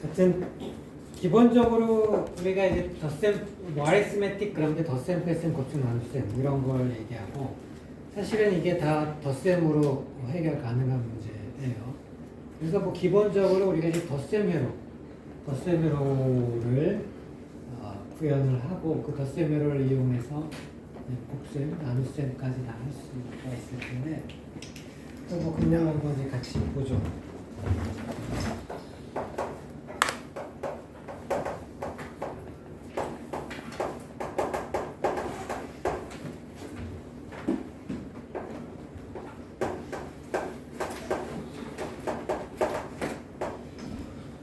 하여튼 기본적으로 우리가 이제 덧셈, 뭐 아리스메틱 그런데 덧셈, 뺄셈, 곱셈, 나눗셈 이런 걸 얘기하고 사실은 이게 다 덧셈으로 해결 가능한 문제예요. 그래서 뭐 기본적으로 우리가 이제 덧셈회로를 구현을 하고 그 덧셈회로를 이용해서 곱셈, 나눗셈까지 다 할 수가 있을 텐데 또 뭐 그냥 한번 이제 같이 보죠.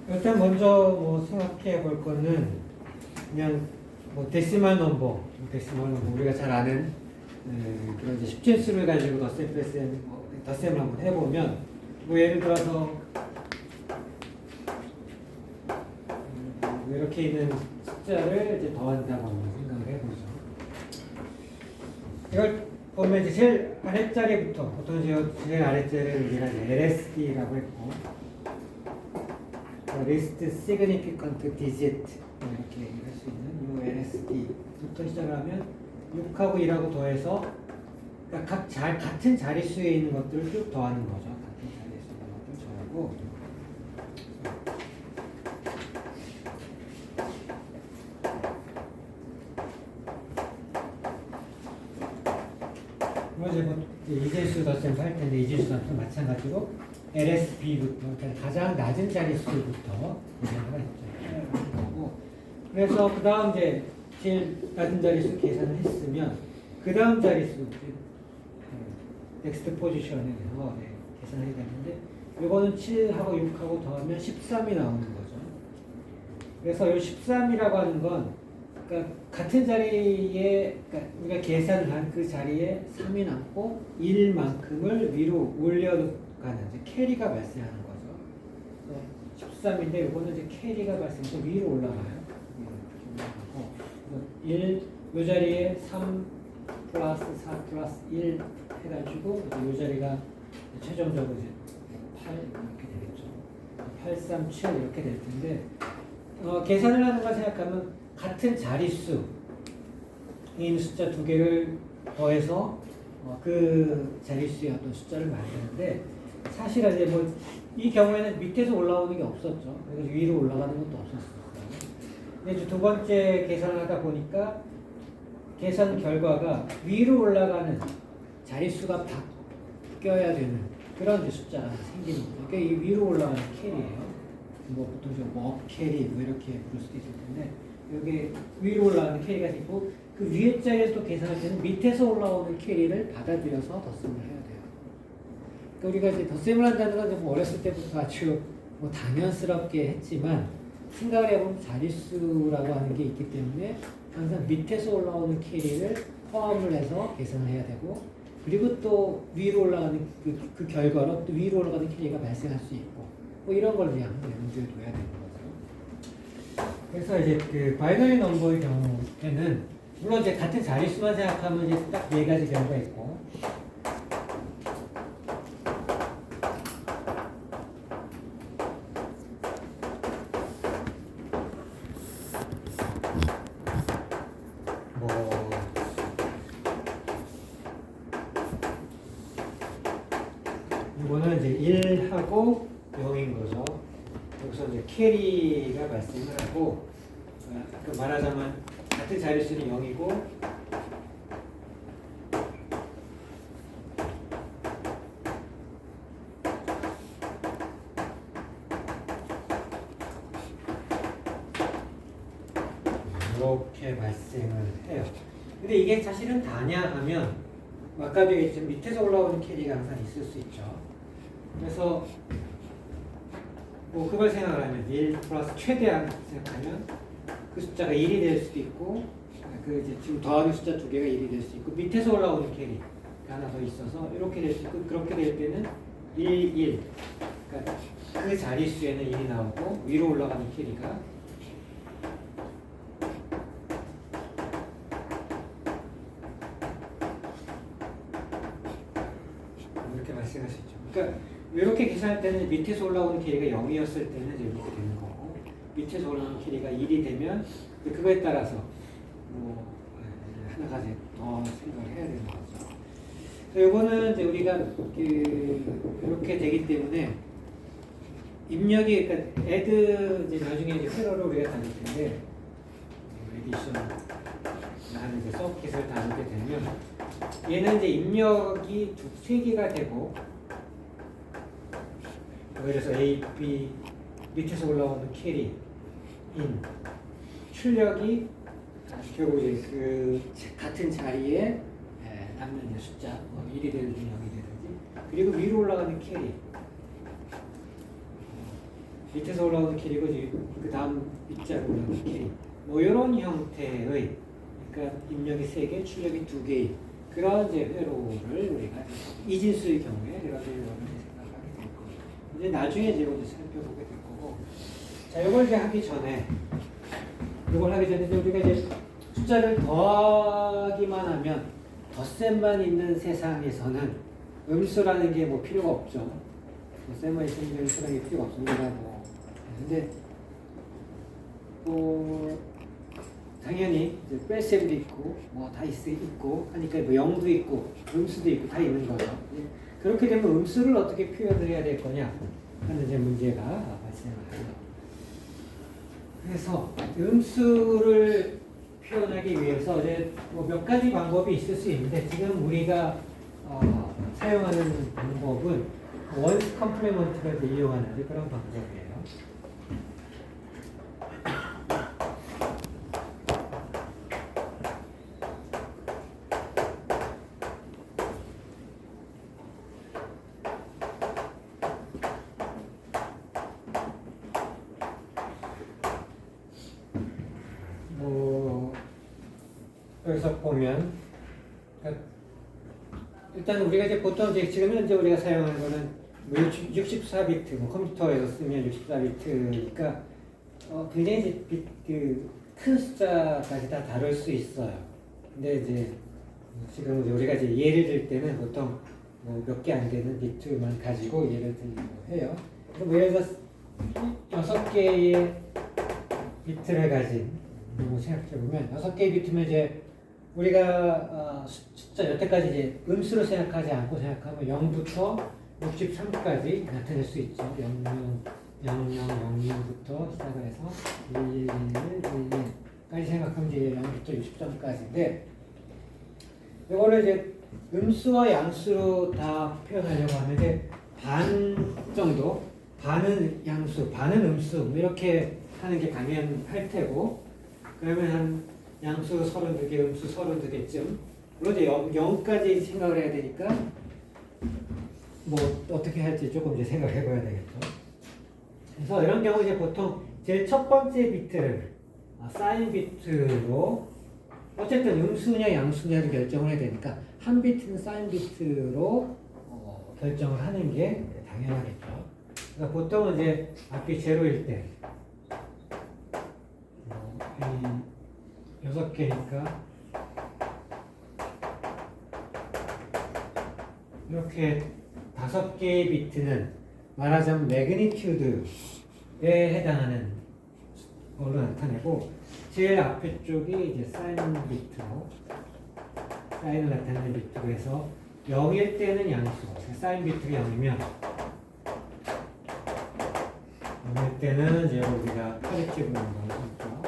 일단 먼저 뭐 생각해 볼 거는 그냥 뭐 데시멀 넘버 우리가 잘 아는 그런 이제 10진수를 가지고 덧셈, 뺄셈, 덧셈을 한번 해보면 뭐 예를 들어서 이렇게 있는 숫자를 이제 더한다고 한번 생각을 해보죠. 이걸 보면 이제 제일 아랫자리부터 보통 제일 아랫자리를 우리가 LSD라고 했고 Least Significant Digit 이렇게 얘기할 수 있는 이 LSD부터 시작을 하면 6하고 1하고 더해서 그러니까 같은 자릿수에 있는 것들을 쭉 더하는 거죠. 같은 자릿수에 있는 것들 더하고 이제 뭐 이진수 덧셈 할 텐데 이진수 덧셈 마찬가지로 LSB부터 그러니까 가장 낮은 자릿수부터 계산을 했죠. 그래서 그 다음 이제 제일 낮은 자릿수 계산을 했으면 그 다음 자릿수 넥스트 포지션에서 계산을 해야 되는데 이거는 7하고 6하고 더하면 13이 나오는 거죠. 그래서 이 13이라고 하는 건 그러니까 같은 자리에 그러니까 우리가 계산을 한 그 자리에 3이 남고 1만큼을 위로 올려가는 이제 캐리가 발생하는 거죠. 13인데 이거는 이제 캐리가 발생해서 위로 올라가요. 위로 이 자리에 3 플러스 4 플러스 1 해가지고 이 자리가 최종적으로 이제 8 이렇게 되겠죠. 8, 3, 7 이렇게 될 텐데 계산을 하는 걸 생각하면 같은 자릿수인 숫자 두 개를 더해서 그 자릿수의 어떤 숫자를 만드는데 사실은 이제 뭐 이 경우에는 밑에서 올라오는 게 없었죠. 그래서 위로 올라가는 것도 없었어요. 근데 이제 두 번째 계산을 하다 보니까 계산 결과가 위로 올라가는 자릿수가 바뀌어야 되는 그런 이제 숫자가 생기는 거죠. 그러니까 이 위로 올라가는 캐리예요. 뭐 보통 좀 캐리 뭐 이렇게 부를 수도 있을 텐데 여기 위로 올라가는 캐리가 있고 그 위에 자리에서 또 계산할 때는 밑에서 올라오는 캐리를 받아들여서 덧셈을 해야 돼요. 그러니까 우리가 이제 덧셈을 한다는 건 뭐 어렸을 때부터 아주 뭐 당연스럽게 했지만 생각을 해보면 자릿수라고 하는 게 있기 때문에 항상 밑에서 올라오는 캐리를 포함을 해서 계산을 해야 되고 그리고 또 위로 올라가는 그 결과로 또 위로 올라가는 캐리가 발생할 수 있고 뭐 이런 걸 그냥 염두에 둬야 되는 거죠. 그래서 이제 그 바이너리 넘버의 경우에는 물론 이제 같은 자릿수만 생각하면 이제 딱 네 가지 경우가 있고 이거는 이제 1하고 0인 거죠. 여기서 이제 캐리가 발생을 하고 말하자면 같은 자릿수는 0이고 이렇게 발생을 해요. 근데 이게 사실은 다냐 하면 아까도 얘기했지만 밑에서 올라오는 캐리가 항상 있을 수 있죠. 그래서 뭐 그걸 생각을 하면 1 플러스 최대한 생각하면 그 숫자가 1이 될 수도 있고 그 이제 지금 더하는 숫자 두 개가 1이 될 수 있고 밑에서 올라오는 캐리가 하나 더 있어서 이렇게 될 수 있고 그렇게 될 때는 1, 1 그러니까 그 자릿수에는 1이 나오고 위로 올라가는 캐리가 이렇게 발생할 수 있죠. 그러니까 이렇게 계산할 때는 밑에서 올라오는 캐리가 0이었을 때는 이제 이렇게 되는 거고 밑에서 올라오는 길이가 1이 되면 그거에 따라서 뭐 하나가 이제 더 생각을 해야 되는 거죠. 이거는 이제 우리가 이렇게 되기 때문에 입력이 그러니까 add 이제 나중에 이제 세로로 우리가 다룰 텐데 에디션 하는 이제 서킷을 다루게 되면 얘는 이제 입력이 세 개가 되고 그래서 A, B 밑에서 올라오는 캐리, 인, 출력이 결국 이제 그 같은 자리에 남는 이제 숫자, 뭐 1이 되든지 0이 되든지, 그리고 위로 올라가는 캐리, 밑에서 올라오는 캐리고 그 다음 윗자로 올라가는 캐리, 뭐 이런 형태의, 그러니까 입력이 3개, 출력이 2개의 그런 이제 회로를 우리가 이진수의 경우에 이런 회로를 생각하게 될 거고, 이제 나중에 이제 살펴보게 될 거고, 자, 이걸 이제 하기 전에 우리가 이제 숫자를 더하기만 하면 덧셈만 있는 세상에서는 음수라는 게 뭐 필요가 없죠. 덧셈만 있으면 음수라는 게 필요가 없습니다. 뭐 근데 뭐 당연히 이제 뺄셈도 있고 뭐 다 있고 하니까 뭐 0도 있고 음수도 있고 다 있는 거죠. 그렇게 되면 음수를 어떻게 표현을 해야 될 거냐 하는 이제 문제가 발생을 하죠. 그래서 음수를 표현하기 위해서 이제 뭐 몇 가지 방법이 있을 수 있는데 지금 우리가 사용하는 방법은 원스 컴플리먼트를 이용하는 그런 방법이에요. 여기서 보면 일단 우리가 이제 보통 이제 지금 현재 우리가 사용하는 거는 64비트 컴퓨터에서 쓰면 64비트니까 굉장히 이제 큰 숫자까지 다 다룰 수 있어요. 근데 이제 지금 우리가 이제 예를 들 때는 보통 뭐 몇 개 안 되는 비트만 가지고 예를 들고 해요. 그래서 뭐 예를 들어서 6개의 비트를 가진 생각해보면 6개의 비트면 이제 우리가 숫자 여태까지 이제 음수로 생각하지 않고 생각하면 0부터 63까지 나타낼 수 있죠. 0000부터 시작을 해서 1111까지 생각하면 이제 0부터 63까지인데 이거를 이제 음수와 양수로 다 표현하려고 하면 이제 반 정도, 반은 양수, 반은 음수 이렇게 하는 게 당연할 테고 그러면 한 양수 32개, 음수 32개쯤 물론 이제 0까지 생각을 해야 되니까 뭐 어떻게 할지 조금 이제 생각을 해봐야 되겠죠. 그래서 이런 경우 이제 보통 제일 첫 번째 비트를 사인 비트로 어쨌든 음수냐 양수냐를 결정을 해야 되니까 한 비트는 사인 비트로 결정을 하는 게 당연하겠죠. 그러니까 보통은 이제 앞이 제로일 때 6개니까 이렇게 5개의 비트는 말하자면 매그니튜드에 해당하는 걸로 나타내고 제일 앞에 쪽이 이제 사인 비트로 사인을 나타내는 비트로 해서 0일 때는 양수, 사인 비트가 0이면 0일 때는 이제 우리가 포지티브 넘버를 썼죠.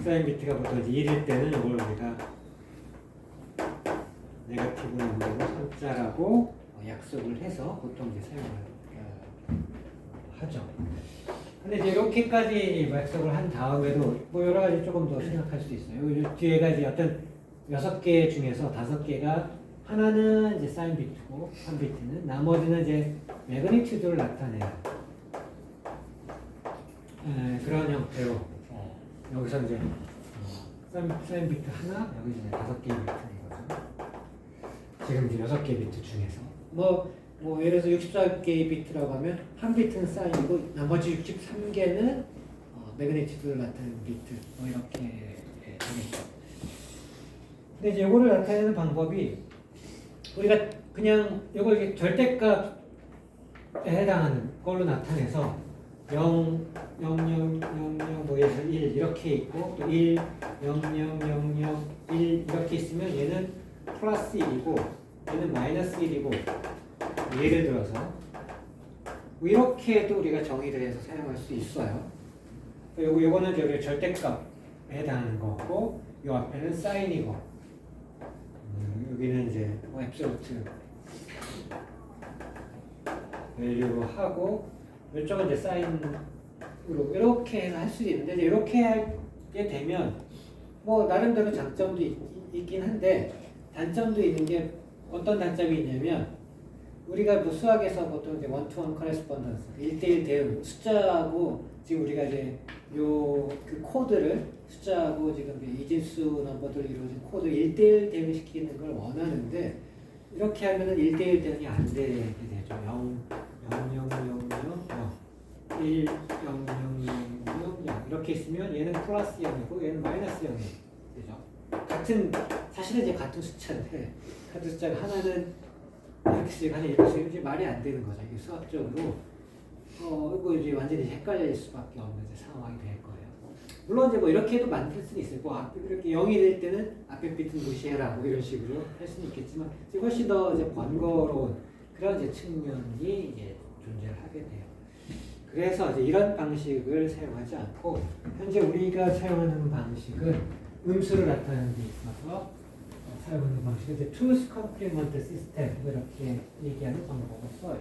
사인 비트가 보통 1일 때는 이걸 우리가 네거티브 넘버로 숫자라고 약속을 해서 보통 이제 사용을 하죠. 근데 이제 이렇게까지 약속을 한 다음에도 뭐 여러 가지 조금 더 생각할 수 있어요. 요 뒤에가 이제 어떤 6개 중에서 5개가 하나는 이제 사인 비트고 한 비트는 나머지는 이제 매그니튜드를 나타내는 그런 형태로 여기서 이제 사인 비트 하나, 여기 이제 5개의 비트이거든요. 지금 이제 6개의 비트 중에서 뭐 예를 들어서 64개의 비트라고 하면 한 비트는 사인이고 나머지 63개는 매그니튜드를 나타내는 비트 뭐 이렇게 되겠죠. 근데 이제 이거를 나타내는 방법이 우리가 그냥 이걸 절대값에 해당하는 걸로 나타내서 0, 0, 0, 0, 0, 뭐에서 1 이렇게 있고 또 1, 0, 0, 0, 0, 1 이렇게 있으면 얘는 플러스 1이고 얘는 마이너스 1이고 예를 들어서 뭐 이렇게도 우리가 정의를 해서 사용할 수 있어요. 요거는 저기 절대값에 해당하는 거고 요 앞에는 사인이고 여기는 이제 뭐 앱솔루트 밸류로 하고 이쪽은 이제 사인으로 이렇게 해서 할 수 있는데 이제 이렇게 하게 되면 뭐 나름대로 장점도 있긴 한데 단점도 있는 게 어떤 단점이 있냐면 우리가 뭐 수학에서 보통 이제 원투원 커레스폰던스 1대1 대응 숫자하고 지금 우리가 이제 요 그 코드를 숫자하고 지금 이진수 넘버들 이루어진 코드 1대1 대응시키는 걸 원하는데 이렇게 하면은 1대1 대응이 안 되게 되죠. 0, 0, 0, 0, 0, 1, 0, 0, 0, 0, 0 이렇게 있으면 얘는 플러스 0이고 얘는 마이너스 0이 되죠. 같은 사실은 이제 같은 숫자인데 같은 숫자가 하나는 x씩 하나 이렇게 말이 안 되는 거죠. 이게 수학적으로 이거 이제 완전히 헷갈릴 수밖에 없는 상황이 될 거예요. 물론 이제 뭐 이렇게 해도 만들 수는 있어요. 뭐 앞에 이렇게 0이 될 때는 앞에 비트는 무시해라 뭐 이런 식으로 할 수는 있겠지만 훨씬 더 이제 번거로운 그런 이제 측면이 이제 존재를 하게 돼요. 그래서 이제 이런 방식을 사용하지 않고 현재 우리가 사용하는 방식은 음수를 나타내는 데 있어서 사용하는 방식은 이제 Two's Complement System 이렇게 얘기하는 방법을 써요.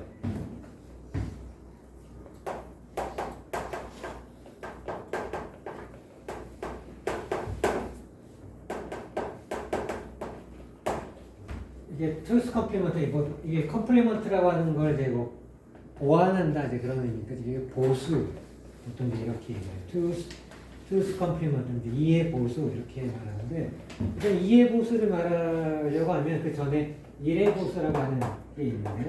이게 Two's Complement 이게 컴플리먼트라고 하는 걸 이제 뭐 보완한다 이제 그런 의미니까 이게 보수 보통 이제 이렇게 얘기해요. Two's Complement 이의 보수 이렇게 말하는데 일단 이의 보수를 말하려고 하면 그 전에 1의 보수라고 하는 게 있는데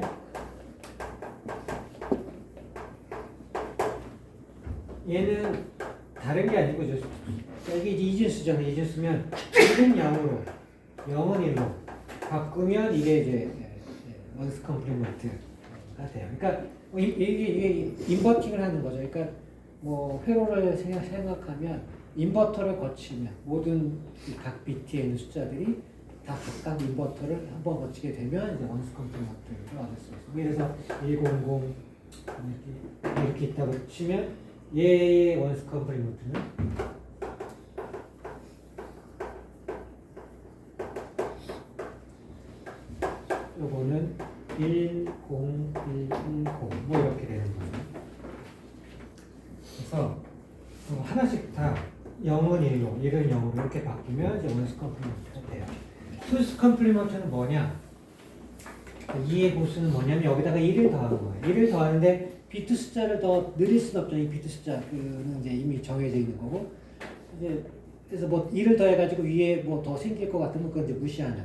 얘는 다른 게 아니고 여기 이진수잖아요. 이진수면 1은 0으로 0은 1로 바꾸면 이게 이제 원스 컴플리먼트가 돼요. 그러니까 이게 인버팅을 하는 거죠. 그러니까 뭐 회로를 생각하면 인버터를 거치면 모든 각 비트에 있는 숫자들이 다 각각 인버터를 한번 거치게 되면 이제 원스 컴플리먼트를 얻을 수 있어요. 그래서 100 이렇게 있다고 치면 얘의 원스 컴플리먼트는 요거는 10, 110뭐 이렇게 되는 거죠. 그래서 하나씩 다 0은 1로, 1은 0으로 이렇게 바뀌면 이제 원스 컴플리먼트가 돼요. 투스 컴플리먼트는 뭐냐? 2의 보수는 뭐냐면 여기다가 1을 더하는 거예요. 1을 더하는데 비트 숫자를 더 늘릴 수는 없죠. 이 비트 숫자는 이제 이미 정해져 있는 거고. 이제 그래서 뭐 1을 더해가지고 위에 뭐 더 생길 것 같으면 그건 이제 무시하는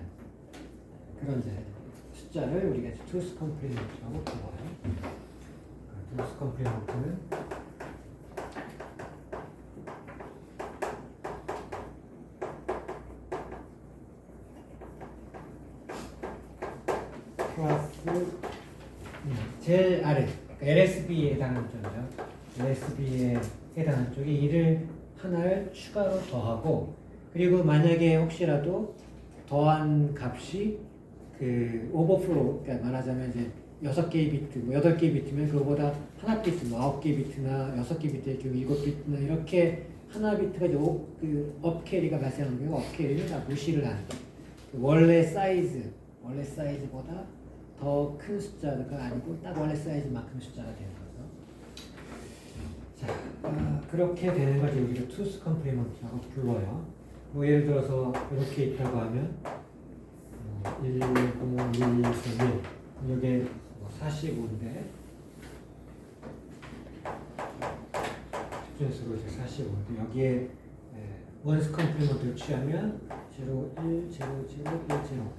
그런 이제 숫자를 우리가 투스 컴플리먼트라고 불러요. 투스 컴플리먼트는 플러스 제일 아래 LSB에 해당하는 쪽이죠. LSB에 해당하는 쪽에 1을 하나를 추가로 더하고 그리고 만약에 혹시라도 더한 값이 그 오버플로우, 그러니까 말하자면 이제 6개의 비트, 뭐 8개의 비트면 그거보다 하나 비트, 뭐 9개 비트나 6개 비트의 경우 7비트나 이렇게 하나 비트가 이제 그 업캐리가 발생하는 경우 업캐리를 다 무시를 하는 그 원래 사이즈보다 더 큰 숫자가 아니고 딱 원래 사이즈만큼 숫자가 되는 거죠. 자, 그렇게 되는 거지 우리가 투스 컴플리먼트라고 불러요. 뭐 예를 들어서 이렇게 있다고 하면 1, 0, 1, 1, 1 이게 45인데 집중수로 이제 45인데 여기에 원스 컴플리먼트를 취하면 0, 1, 0, 0, 1, 0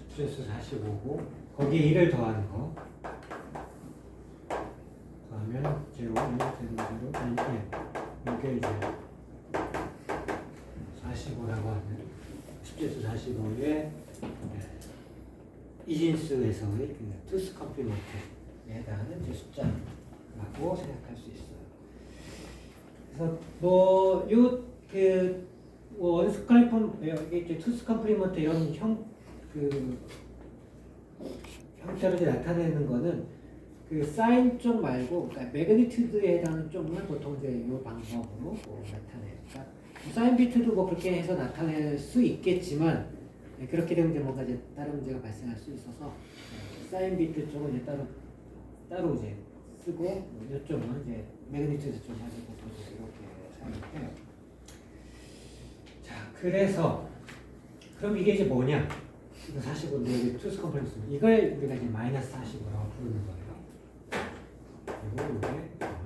집중수 45고 거기에 1을 더하는 거 더하면 0, 1, 0, 0, 1, 1 이게 이제 45라고 하면 수제수 45의 이진수에서의 그 투스 컴플리먼트에 해당하는 이제 숫자라고 생각할 수 있어요. 그래서 뭐요그 원스 컴플리먼트 이게 투스 컴플리먼트 이런 형태로 이제 나타내는 거는 그 사인 쪽 말고, 그러니까 매그니튜드에 해당하는 쪽만 보통 이제 이 방법으로 나타내니까 사인 비트도 뭐 그렇게 해서 나타낼 수 있겠지만 그렇게 되면 이제 뭔가 이제 다른 문제가 발생할 수 있어서 사인 비트 쪽은 이제 따로 이제 쓰고 이쪽은 이제 매그니튜드 쪽 가지고 이렇게 사용해요. 자, 그래서 그럼 이게 이제 뭐냐? 이거 45인데 여기 투스 컴플렉스 이걸 우리가 이제 마이너스 45라고 부르는 거예요. 그리고 이게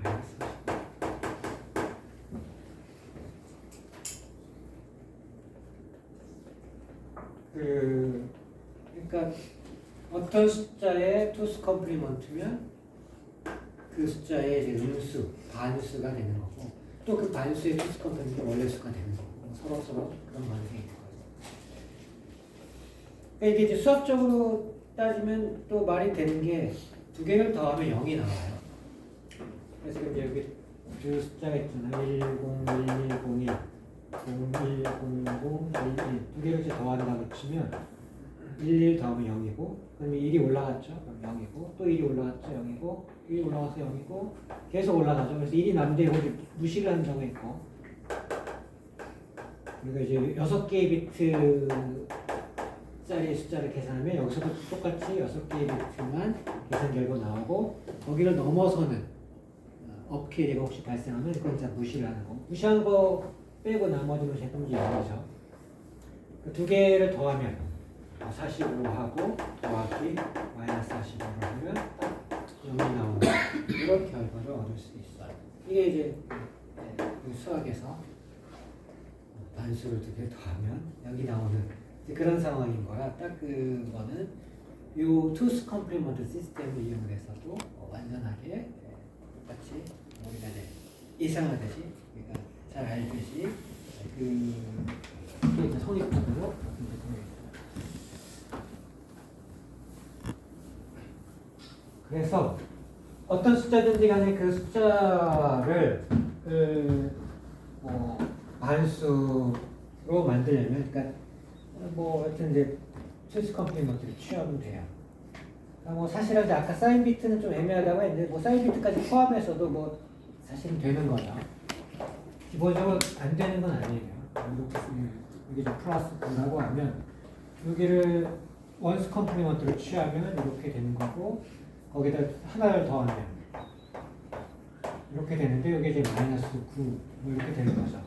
마이너스 45. 그러니까 어떤 숫자의 투스 컴플리먼트면 그 숫자의 이제 음수, 반수가 되는 거고 또 그 반수의 투스 컴플리먼트 원래 수가 되는 거고 서로 그런 관계인 거예요. 그러니까 이게 이제 수학적으로 따지면 또 말이 되는 게 두 개를 더하면 0이 나와요. 그래서 이제 여기 두 숫자가 있잖아요. 101, 0101, 0100, 11. 두 개를 이제 더한다고 치면 11 더하면 0이고, 그러면 1이 올라갔죠. 그럼 0이고, 또 1이 올라갔죠. 0이고, 1이 올라가서 0이고, 계속 올라가죠. 그래서 1이 남는데 이걸 무시를 한다고 했고, 그리고 이제 6개의 비트 짜리 숫자를 계산하면 여기서도 똑같이 6개의 비트만 계산 결과 나오고 거기를 넘어서는 업캐리가 혹시 발생하면 그건 진짜 무시를 하는 거. 무시하는 거 빼고 나머지는 제품이 0이죠. 그 두 개를 더하면 45하고 더하기 마이너스 45를 하면 0이 나오는 이런 결과를 얻을 수 있어요. 이게 이제 수학에서 반수를 두 개 더하면 여기 나오는 그런 상황인 거라 딱 그거는 요 투스 컴플리먼트 시스템을 이용해서도 완전하게 똑같이 우리가 이제 예상하듯이 그러니까 잘 알듯이 그게 이제 성립적으로 그래서 어떤 숫자든지 간에 그 숫자를 반수로 만들려면 그러니까 뭐 하여튼 이제 투스 컴플리먼트를 취하면 돼요. 뭐 사실은 이제 아까 사인 비트는 좀 애매하다고 했는데 뭐 사인 비트까지 포함해서도 뭐 사실은 되는 거죠. 기본적으로 안 되는 건 아니에요. 이렇게 쓰면 이게 좀 플러스 9라고 하면 여기를 원스 컴플리먼트를 취하면 이렇게 되는 거고 거기다 하나를 더하면 이렇게 되는데 여기 이제 마이너스 9 뭐 이렇게 되는 거죠.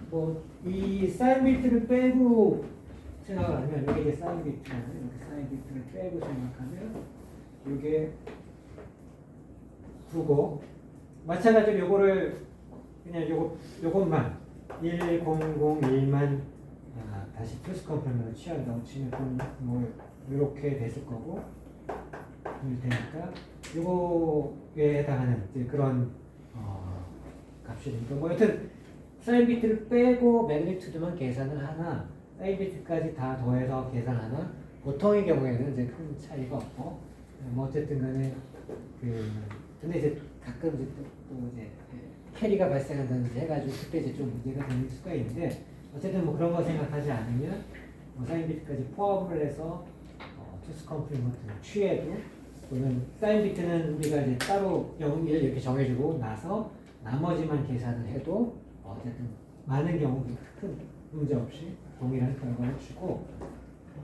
뭐 이 사인 비트를 빼고 생각을 하면 여기 이제 사인 비트는 이렇게 사인 비트를 빼고 생각하면 이게 9고 마찬가지로 요거를 그냥 요것만 1001만 다시 투스 컴플리먼트를 취한다고 치면 뭐 이렇게 됐을 거고 되니까 요거에 해당하는 이제 그런 값이니까 뭐 여튼 사인 비트를 빼고 매그니튜드만 계산을 하나 사인 비트까지 다 더해서 계산하나 보통의 경우에는 이제 큰 차이가 없고 뭐 어쨌든 간에 근데 이제 가끔 이제 또 이제 캐리가 발생한다든지 해가지고 그때 이제 좀 문제가 되는 수가 있는데 어쨌든 뭐 그런 거 생각하지 않으면 뭐 사인 비트까지 포함을 해서 투스 컴플리먼트를 취해도 또는 사인 비트는 우리가 이제 따로 0, 1 이렇게 정해주고 나서 나머지만 계산을 해도 어쨌든 많은 경우 큰 문제 없이 동일한 결과를 주고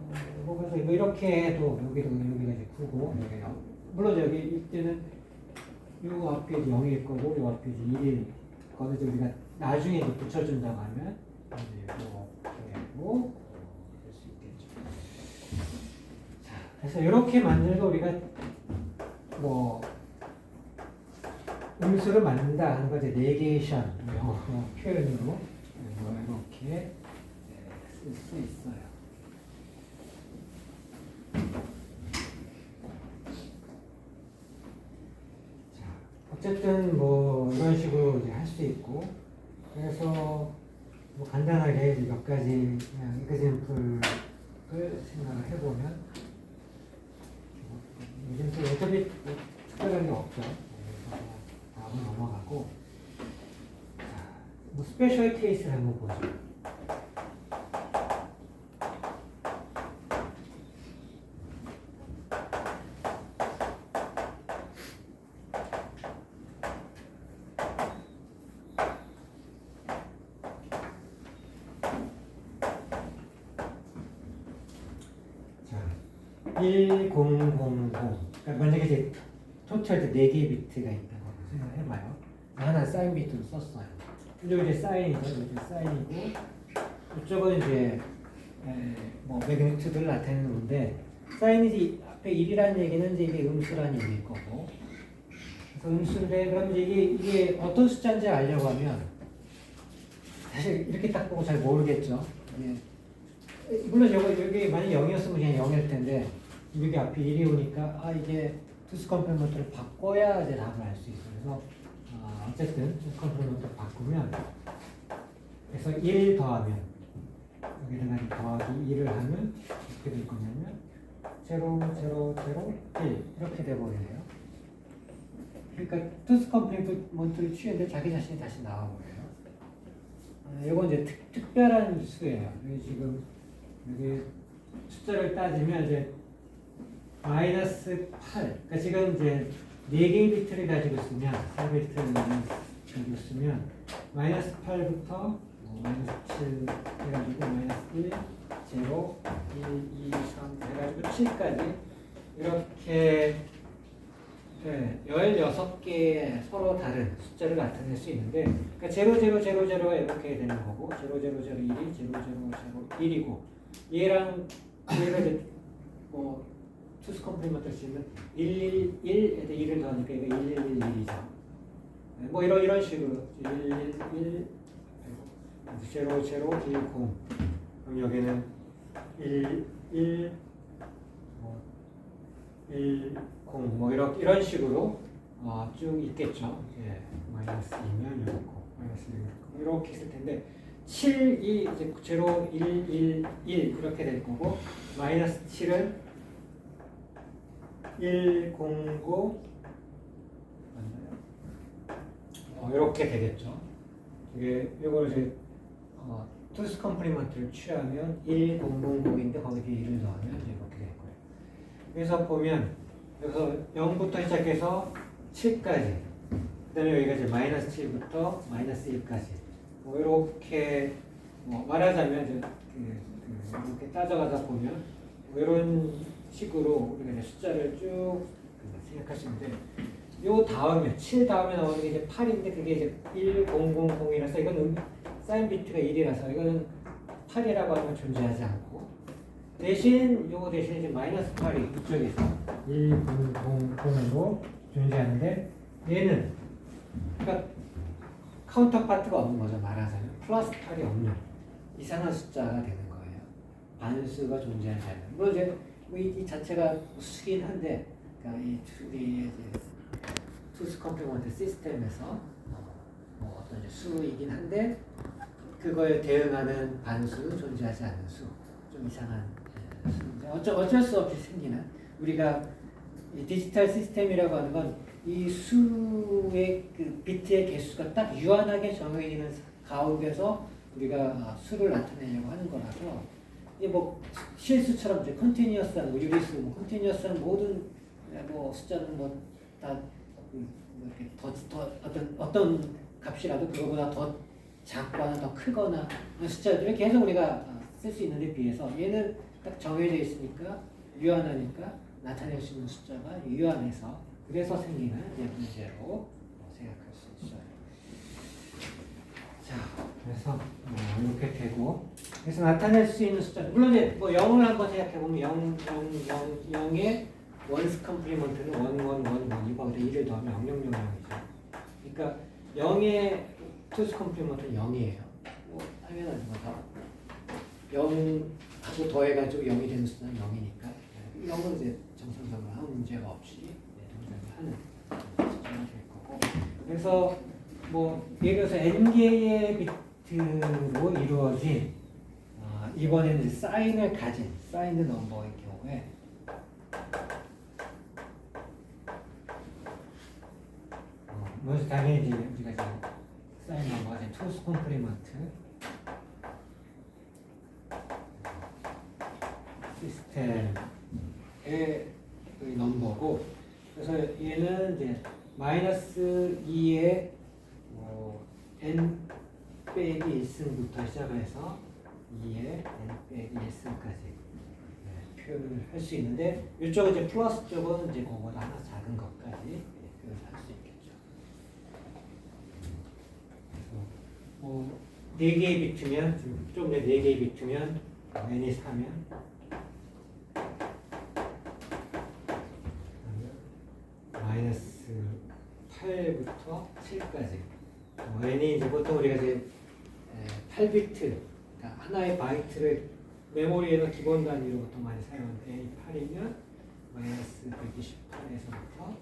그래서 뭐 이렇게 해도 여기가 이제 9고 여기가 물론 여기 이때는 요 앞에 0일 거고 요 앞에 1일 거는 우리가 나중에 이제 붙여준다고 하면 이제 이거 될 수 있겠죠. 자, 그래서 이렇게 만들고 우리가 뭐 음수를 만든다 하는 거 이제 네게이션 영어 표현으로 뭐 이렇게 쓸 수 있어요. 자, 어쨌든 뭐 이런 식으로 이제 할 수 있고 그래서 뭐 간단하게 몇 가지 그냥 이그젠플을 생각을 해보면 이젠플 어차피 뭐 특별한 게 없죠. 그래서 다음은 넘어가고 뭐 스페셜 케이스를 한번 보죠. 자, 1000. 그러니까 만약에 이제 토탈 4개의 비트가 있다고 생각해봐요. 하나 사인 비트로 썼어요. 이쪽은 이제 사인이죠. 이제 사인이고 이쪽은 이제 뭐 매그니튜드를 나타내는 건데 사인이 앞에 1이라는 얘기는 이제 이게 음수라는 얘기일 거고. 그래서 음수인데 그럼 이제 이게 어떤 숫자인지 알려고 하면 사실 이렇게 딱 보고 잘 모르겠죠. 물론 여기 만약 0이었으면 그냥 0일 텐데 여기 앞에 1이 오니까 이게 투스 컴플리먼트를 바꿔야 이제 답을 알 수 있어요. 그래서 어쨌든 투스 컴플리먼트를 바꾸면 그래서 1 더하면 여기다가 더하기 1을 하면 어떻게 될 거냐면 0, 0, 0, 1 이렇게 돼버리네요. 그러니까 투스 컴플리먼트를 취했는데 자기 자신이 다시 나와버려요. 이건 이제 특별한 수예요. 여기 지금 여기 숫자를 따지면 이제 마이너스 8. 그러니까 지금 이제 4개의 비트를 가지고 있으면 4비트를 가지고 있으면 마이너스 8부터 마이너스 7 해가지고 마이너스 1, 0, 1, 2, 3 해가지고 7까지 이렇게 16개의 서로 다른 숫자를 나타낼 수 있는데 그러니까 0000가 이렇게 되는 거고 0001이 0001이고 얘랑 이제 뭐 투스 컴플리먼트를 쓰면 111에다 1을 더하니까 이거 1111이죠. 뭐 이런 식으로 111 0010 그럼 여기는 11 10 이런 식으로 쭉 있겠죠. 마이너스 2면 이렇고 마이너스 1 이렇게 있을 텐데 7이 이제 0, 1, 1, 1 이렇게 될 거고 마이너스 7은 1, 0, 9 맞나요? 이렇게 되겠죠. 이걸 이제 투스 컴플리먼트를 취하면 1, 0, 0, 0인데 거기에 1을 넣으면 이제 이렇게 될 거예요. 그래서 보면 여기서 0부터 시작해서 7까지 그 다음에 여기가 이제 마이너스 7부터 마이너스 1까지 이렇게 말하자면 이제 이렇게 따져가다 보면 이런 식으로 우리가 이제 숫자를 쭉 생각하시면 돼요. 요 다음에 7 다음에 나오는 게 이제 8인데 그게 이제 1000이라서 이건 사인 비트가 1이라서 이거는 8이라고 하면 존재하지 않고 대신 요거 대신 이제 마이너스 8이 이쪽에서 1000으로 존재하는데 얘는 그러니까 카운터 파트가 없는 거죠. 말하자면 플러스 8이 없는 이상한 숫자가 되는 거예요. 반수가 존재하지 않는. 물론 이제 이 자체가 수긴 한데 그러니까 우리 투스 컴플리먼트 시스템에서 어떤 이제 수이긴 한데 그거에 대응하는 반수는 존재하지 않는 수. 좀 이상한 어쩔 수 없이 생기는 우리가 이 디지털 시스템이라고 하는 건 이 수의 그 비트의 개수가 딱 유한하게 정해져 있는 가운데서 우리가 수를 나타내려고 하는 거라서 이게 뭐 실수처럼 이제 컨티뉴어스한 유리수, 컨티뉴어스한 모든 숫자는 다 이렇게 더 어떤 값이라도 그거보다 더 작거나 더 크거나 숫자들을 계속 우리가 쓸 수 있는 데 비해서 얘는 딱 정해져 있으니까 유한하니까 나타낼 수 있는 숫자가 유한해서 그래서 생기는 문제로 생각할 수 있어요. 자, 그래서 이렇게 되고 그래서 나타낼 수 있는 숫자 물론 이제 0을 한번 생각해 보면 0의 원스 컴플리먼트는 1이고 1을 더하면 000이죠. 그러니까 0의 투스 컴플리먼트는 0이에요. 당연하지 뭐 0하고 더해가지고 0이 되는 숫자는 0이니까 0은 이제 정상적으로 아무 문제가 없이 동작을 하는 숫자가 될 거고 그래서 예를 들어서 n개의 비트로 이루어진 이번에는 이제 사인을 가진 사인드 넘버의 경우에 먼저 당연히 이제 우리가 이제 사인 넘버가 이제 투스 콤플리먼트 시스템의 넘버고, 그래서 얘는 이제 마이너스 2의 n 빼기 1승부터 시작해서 2의 n 빼기 1승까지 표현을 할 수 있는데, 이쪽은 이제 플러스 쪽은 이제 그거보다 하나 작은 것까지 표현을 할 수 있겠죠. 그래서 4개의 비트면, 좀 전에 4개의 비트면 n이 4면 마이너스 8부터 7까지 n이 이제 보통 우리가 이제 8비트, 그러니까 하나의 바이트를 메모리에는 기본 단위로 보통 많이 사용하는데 n이 8이면 마이너스 128에서부터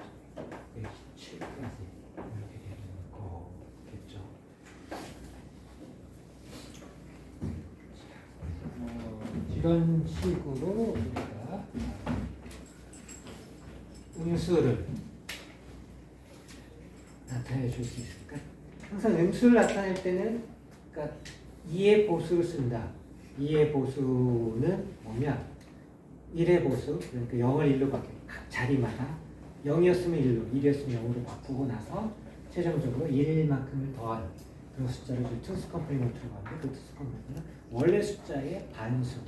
127까지 이렇게 되는 거겠죠. 이런 식으로 우리가 음수를 나타내 줄 수 있을까? 항상 음수를 나타낼 때는, 그러니까 2의 보수를 쓴다. 2의 보수는 뭐냐? 1의 보수, 그러니까 0을 1로 바뀌고 각 자리마다 0이었으면 1로, 1이었으면 0으로 바꾸고 나서 최종적으로 1만큼을 더하는 그런 숫자를 투스 컴플리먼트라고 하는데, 그 투스 컴플리먼트는 원래 숫자의 반수.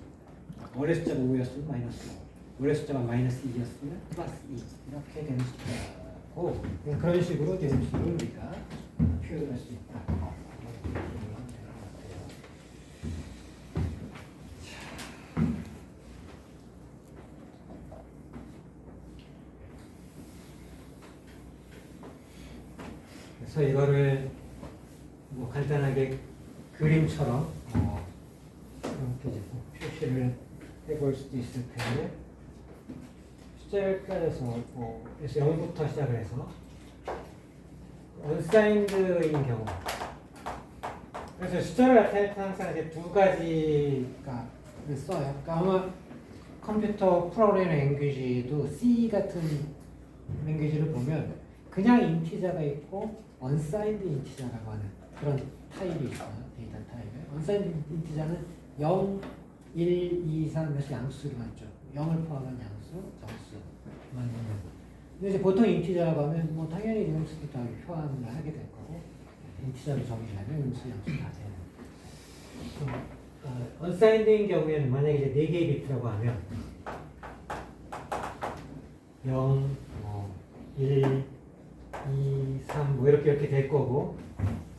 원래 숫자가 5였으면 마이너스 5, 원래 숫자가 마이너스 2였으면 플러스 2, 이렇게 되는 숫자고, 그런 식으로 이제 음수를 우리가 표현할 수 있다. 그래서 이거를 뭐 간단하게 그림처럼 이렇게 이제 표시를 해볼 수도 있을 텐데, 숫자를 따라서 그래서 0부터 시작을 해서 언사인드인 경우, 그래서 숫자를 나타낼 때 항상 이제 두 가지가 써요. 그러니까 아마 컴퓨터 프로그래밍 랭귀지도 C 같은 랭귀지를 보면 그냥 인티저가 있고 언사인드 인티저라고 하는 그런 타입이 있어요. 데이터 타입에. 언사인드 인티저는 0, 1, 2, 3에서 양수로만 있죠. 0을 포함한 양수, 정수만 있는. 근데 이제 보통 인티저라고 하면 뭐 당연히 음수도 다 포함을 하게 될 거고, 인티저로 정의하면 음수, 양수 다 되는. 언사인드인 경우에는 만약에 이제 4개의 비트라고 하면 0, 1, 2, 3 뭐 이렇게 될 거고,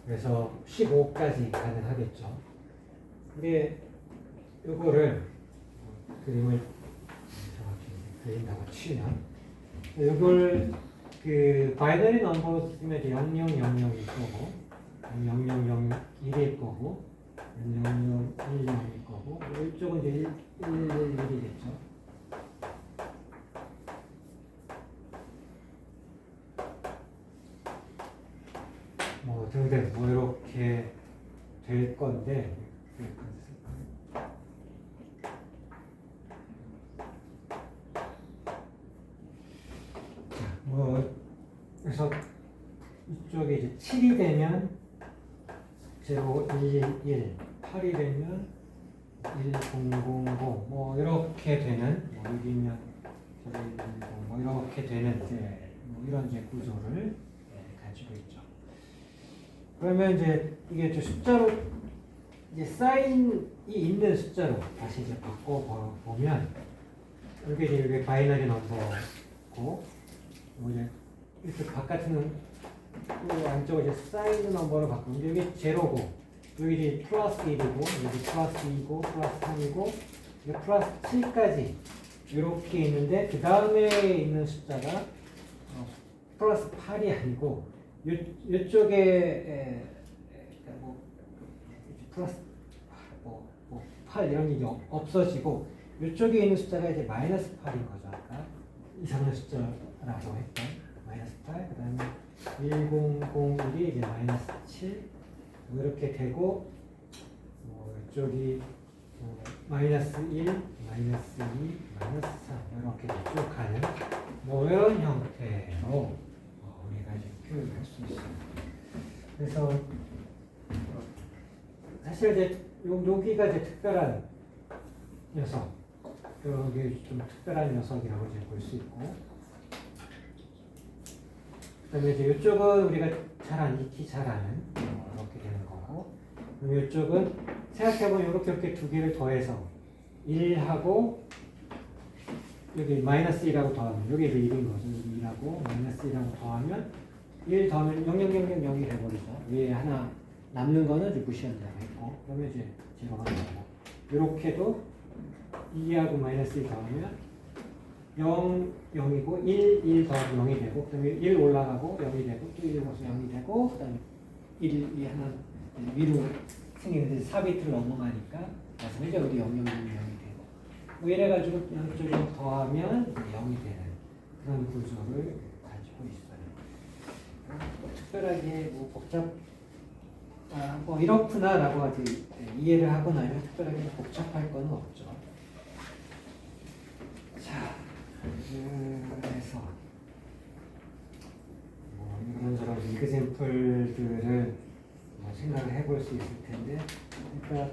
그래서 15까지 가능하겠죠. 근데 요거를 그림을 정확히 그린다고 치면, 요걸 그 바이너리 넘버로 쓰면 0000일 거고, 0001일 거고, 0010일 거고, 이쪽은 이제 111이겠죠. 뭐 등등 뭐 이렇게 될 건데, 그래서 이쪽에 이제 7이 되면 0, 1, 1, 8이 되면 1, 0, 0, 0, 뭐 이렇게 되는, 뭐 6이면 1, 1, 0, 뭐 이렇게 되는 뭐 이런 이제 구조를 가지고 있죠. 그러면 이제 이게 저 숫자로 이제 사인이 있는 숫자로 다시 이제 바꿔 보면, 이게 이제 바이너리 넘버고, 뭐 이제 이렇게 바깥은 안쪽을 이제 사인 넘버로 바꾸면 여기 제로고, 여기 이제 플러스 1이고, 여기 플러스 2고, 플러스 3이고, 이게 플러스 7까지 이렇게 있는데, 그 다음에 있는 숫자가 플러스 8이 아니고, 이쪽에 뭐 플러스 8 이런 게 없어지고, 이쪽에 있는 숫자가 이제 마이너스 8인 거죠. 아까 이상한 숫자라고 했던 마이너스 8, 그 다음에 1001이 이제 마이너스 7, 뭐 이렇게 되고, 이쪽이 마이너스 1, 마이너스 2, 마이너스 3 이렇게 쭉 가는 뭐 이런 형태로 우리가 이제 표현할 수 있어요. 그래서 사실 이제 여기가 이제 특별한 녀석, 여기 좀 특별한 녀석이라고 이제 볼 수 있고, 그다음에 이제 이쪽은 우리가 익히 잘 아는 이렇게 되는 거고, 그럼 이쪽은 생각해보면 이렇게 두 개를 더해서 1하고 여기 마이너스 1하고 더하면 여기 1인 거죠. 여기 1하고 마이너스 1하고 더하면 1 더하면 00000이 돼버리죠. 위에 하나 남는 거는 이제 무시한다고 했고, 그러면 이제 제로가 나오고, 이렇게도 2하고 마이너스 1 더하면 0, 0이고 1 더하면 0이 되고, 그 다음에 1 올라가고 0이 되고, 또 1 넣어서 0이 되고, 그 다음에 1이 하나 위로 생기는데 4비트를 넘어가니까 그래서 이제 우리 00000이 되고, 뭐 이래가지고 양쪽을 더하면 0이 되는 그런 구조를 가지고 있어요. 뭐 특별하게 뭐 뭐 이렇구나라고 아직 이해를 하고 나면 특별하게 복잡할 건 없죠. 자, 그래서 뭐 이런저런 이그샘플들을 생각을 해볼 수 있을 텐데, 그러니까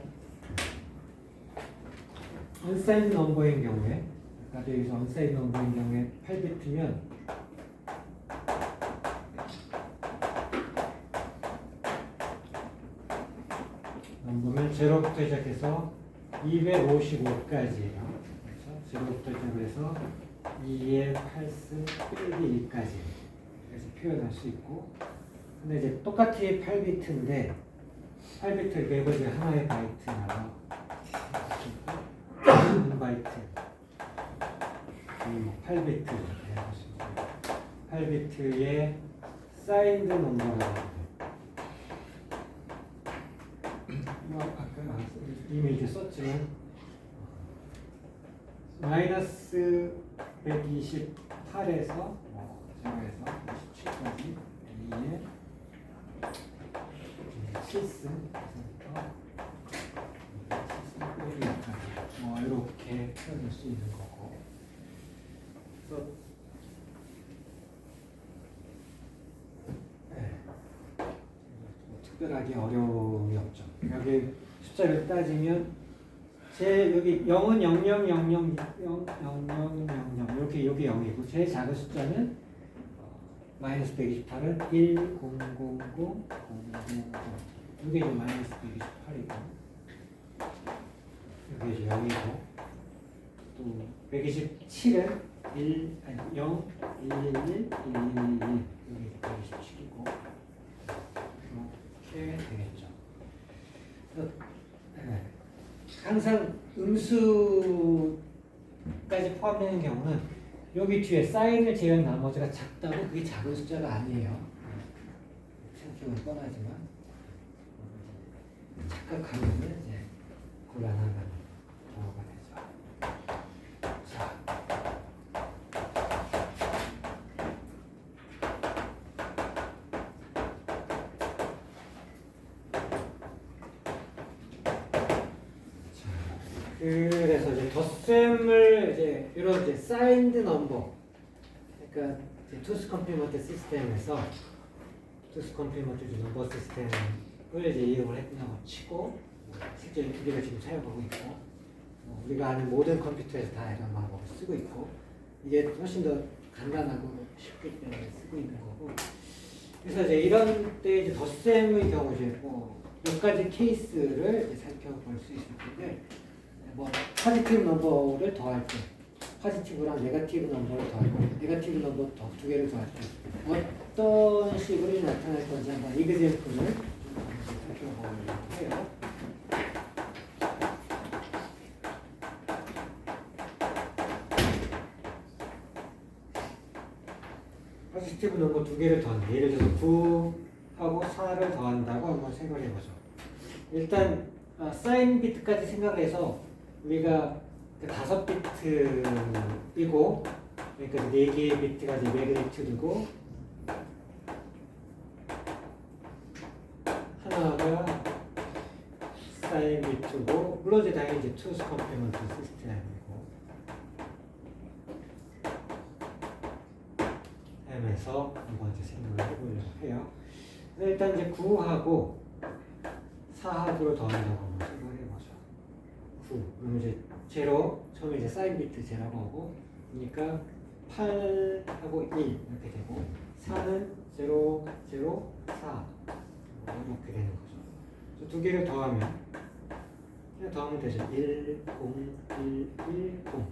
unsigned number인 경우에, 아까 여기서 unsigned number인 경우에 8비트면 보면 0부터 시작해서 255까지예요. 그렇죠? 0부터 시작해서 2의 8승 빼기 1까지 그래서 표현할 수 있고, 근데 이제 똑같이 8비트인데 8비트 매번 하나의 바이트라고 1바이트 8비트 이렇게 할 수 있어요. 8비트의 사인드 넘버라고 아까 이미 이제 썼지만 마이너스 128에서 0에서 27까지 2의 7승 뭐 이렇게 표현할 수 있는 거고, 그래서 특별하게 어려움이 없죠. 여기 숫자를 따지면 여기 0은 0000 이렇게 여기 0이고, 제일 작은 숫자는 마이너스 128은 1 0 0 0 0 이게 이제 마이너스 128이고, 여기 이제 0이고, 또 127은 0 1 1 1 1 1 여기 127이고 이렇게 되겠죠. 항상 음수까지 포함되는 경우는 여기 뒤에 사인을 제외한 나머지가 작다고 그게 작은 숫자가 아니에요. 생각해보면 뻔하지만 착각하면 이제 곤란한 경우가 되죠. 자, 그래서 이제 덧셈을 이제 이런 이제 사인드 넘버, 그러니까 투스 컴플리먼트 시스템에서 투스 컴플리먼트 넘버 시스템을 이제 이용을 했다고 치고, 실제 우리가 지금 사용하고 있고, 우리가 아는 모든 컴퓨터에서 다 이런 방법을 쓰고 있고, 이게 훨씬 더 간단하고 쉽기 때문에 쓰고 있는 거고, 그래서 이제 이런 때 이제 덧셈의 경우 이제 몇 가지 케이스를 이제 살펴볼 수 있을 텐데, 포지티브 넘버를 더할 때, 포지티브랑 네거티브 넘버를 더하고, 네거티브 넘버 두 개를 더할 때 어떤 식으로 나타날 건지 한번 이그샘플을 살펴보려고 해요. 포지티브 넘버 두 개를 더한다. 예를 들어서 9하고 4를 더한다고 한번 생각을 해보죠. 일단 사인 비트까지 생각해서 우리가 5비트이고, 그러니까 4개의 비트가 이제 매그니튜드고, 하나가 사인 비트고 물론 이제 당연히 이제 투스 컴플리먼트 시스템이고 하면서 한번 이제 생각을 해보려고 해요. 일단 이제 9하고 4하고를 더한다고 한번 생각을 해보죠. 9 그러면 이제 제로 처음에 이제 사인 비트 제라고 하고 그러니까 8하고 1 이렇게 되고 4는 0, 0, 4 이렇게 되는 거죠. 두 개를 더하면 그냥 더하면 되죠. 1, 0, 1, 1, 0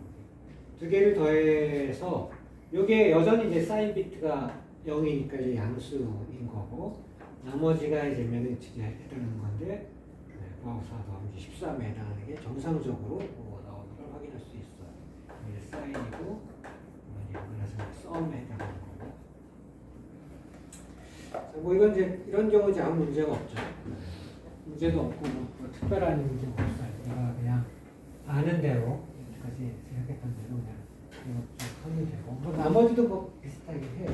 두 개를 더해서 이게 여전히 이제 사인 비트가 0이니까 이제 양수인 거고 나머지가 이제 면역치에 해당하는 건데 9하고 4 더하면 13에 해당하는 게 정상적으로 나오는 걸 확인할 수 있어요. 이게 사인이고 그래서 썸에 해당하는 거고 뭐 이건 이제 이런 경우 이제 아무 문제가 없죠. 문제도 없고 뭐 특별한 문제가 없어요. 내가 그냥 아는 대로 여기까지 생각했던 대로 그냥 이거 좀 하면 되고 뭐 나머지도 뭐 비슷하게 해요.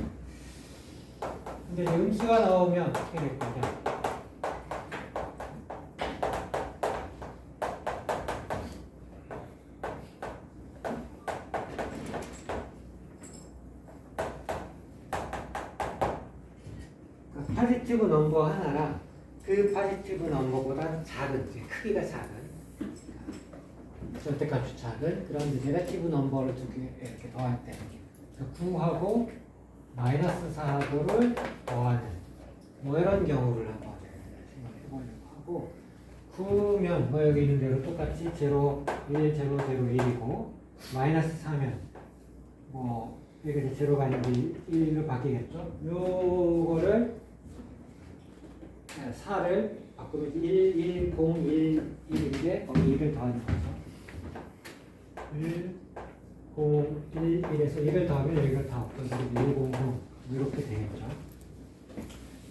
근데 이제 음수가 나오면 어떻게 될 거냐? 파지티브 넘버 하나랑 그 파지티브 넘버보다 작은, 크기가 작은 절대값이 작은 그런 네거티브 넘버를 두 개 이렇게 더할 때 9하고 마이너스 4하고를 더하는 뭐 이런 경우를 한번 생각해 보려고 하고 9면 뭐 여기 있는 대로 똑같이 0, 1, 0, 0, 1이고 마이너스 4면 뭐 여기 이제 0가 아니고 1로 바뀌겠죠. 요거를 4를 바꾸면 1, 1, 0, 1, 1인데 거기 1을 더하는 거죠. 1, 0, 1, 1에서 1을 더하면 여기가 다 없어지고 1, 0, 0 이렇게 되겠죠.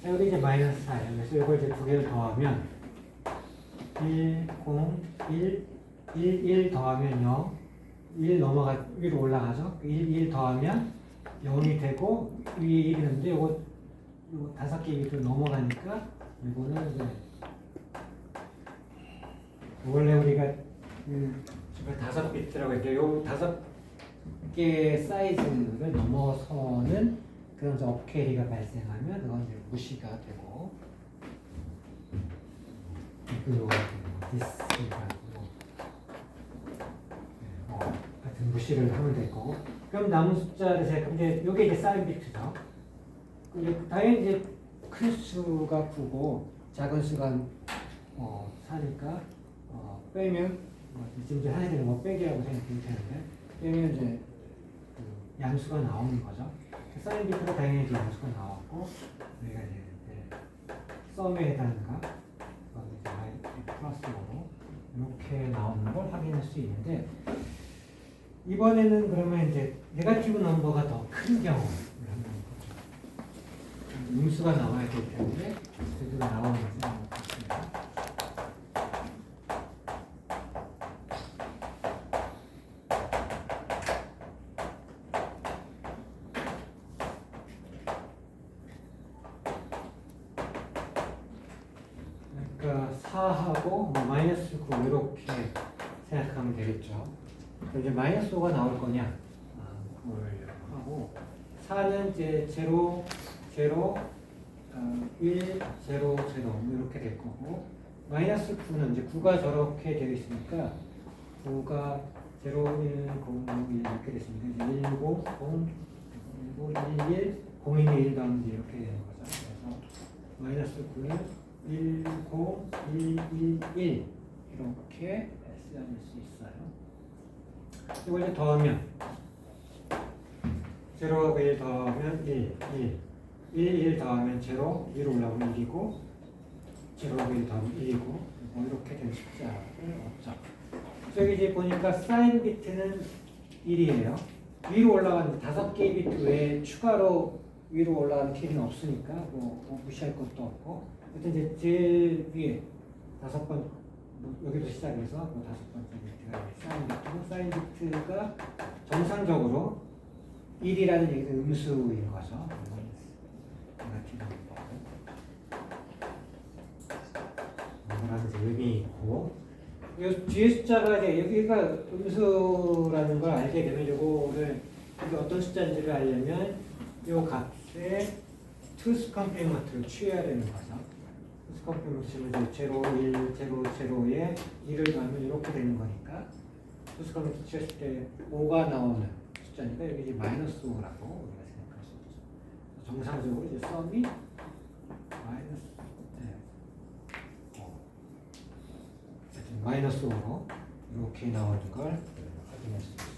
자, 여기 이제 마이너스 4예요. 그래서 이걸 이제 두 개를 더하면 1, 0, 1, 1, 1 더하면 0, 1 넘어가 위로 올라가죠. 1, 1 더하면 0이 되고 위에 1이 있는데 요거 다섯 개 위로 넘어가니까 이거는 이제 원래 우리가 다섯 비트라고 했죠. 요 다섯 개 사이즈를 넘어서는 그런 업캐리가 발생하면 그건 이제 무시가 되고 이거가 디스가 하여튼 무시를 하면 될 거고 그럼 남은 숫자를 제가 이제 요게 이제 사인 비트죠. 이제 당연히 이제 큰 수가 9고 작은 수가 4니까 빼면 지금 이제 하게 되는 거 빼기라고 생각해도 되는데 빼면 이제 그 양수가 나오는 거죠. 사인 비트가 당연히 이제 양수가 나왔고 여기가 이제 썸에 해당하는 값 플러스로 이렇게 나오는 걸 확인할 수 있는데 이번에는 그러면 이제 네거티브 넘버가 더 큰 경우를 한번 보죠. 음수가 나와야 되기 때문에 제대로 나오는지 한번 보겠습니다. 그러니까 4하고 마이너스 9 이렇게 생각하면 되겠죠. 이제 마이너스 5가 나올 거냐? 그걸 하고 4는 이제 0, 0, 1, 0, 0 이렇게 될 거고 마이너스 9는 이제 9가 저렇게 되어 있으니까 9가 0, 1, 0, 1 이렇게 됐습니다. 1, 0, 0, 1, 1, 0인데 1 더하면 이렇게 되는 거죠. 그래서 마이너스 9는 1, 0, 1, 1, 1 이렇게 쓰여질 수 있어요. 이걸 이제 더하면 0하고 1 더하면 1, 1 더하면 0, 위로 올라오면 1이고 0하고 1 더하면 1이고 뭐 이렇게 된 숫자를 얻죠. 저기 이제 보니까 사인 비트는 1이에요. 위로 올라가는 5개의 비트 외에 추가로 위로 올라가는 길은 없으니까 뭐 무시할 것도 없고 하여튼 이제 제일 위에 5번 여기도 시작해서 5번째 비트가 사인 비트고 사인 비트가 정상적으로 1이라는 얘기는 음수인 거죠. 이거라는 의미 있고 이 뒤에 숫자가 이제 여기가 음수라는 걸 알게 되면 요거를 이게 어떤 숫자인지를 알려면 요 값에 투스 컴플리먼트를 취해야 되는 거죠. 투스 컴플리먼트 치면 이제 0, 1, 0, 0에 1을 더하면 이렇게 되는 거니까 투스 컴플리먼트 취했을 때 5가 나오는 숫자니까 여기 이제 마이너스 5라고 우리가 생각할 수 있죠. 정상적으로 이제 썸이 마이너스 마이너스 5로 이렇게 나오는 걸 확인할 수 있어요.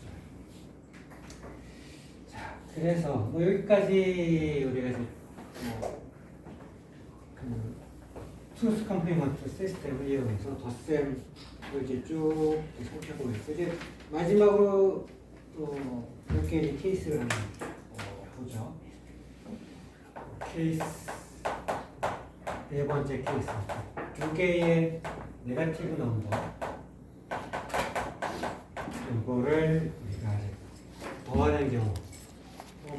자, 그래서 뭐 여기까지 우리가 이제 그 투스 컴플리먼트 시스템을 이용해서 덧셈을 이제 쭉 살펴보고 있고 이제 마지막으로 몇 개의 케이스를 한번 보죠. 케이스 네 번째 케이스 두 개의 네거티브 넘버 이거를 우리가 더하는 경우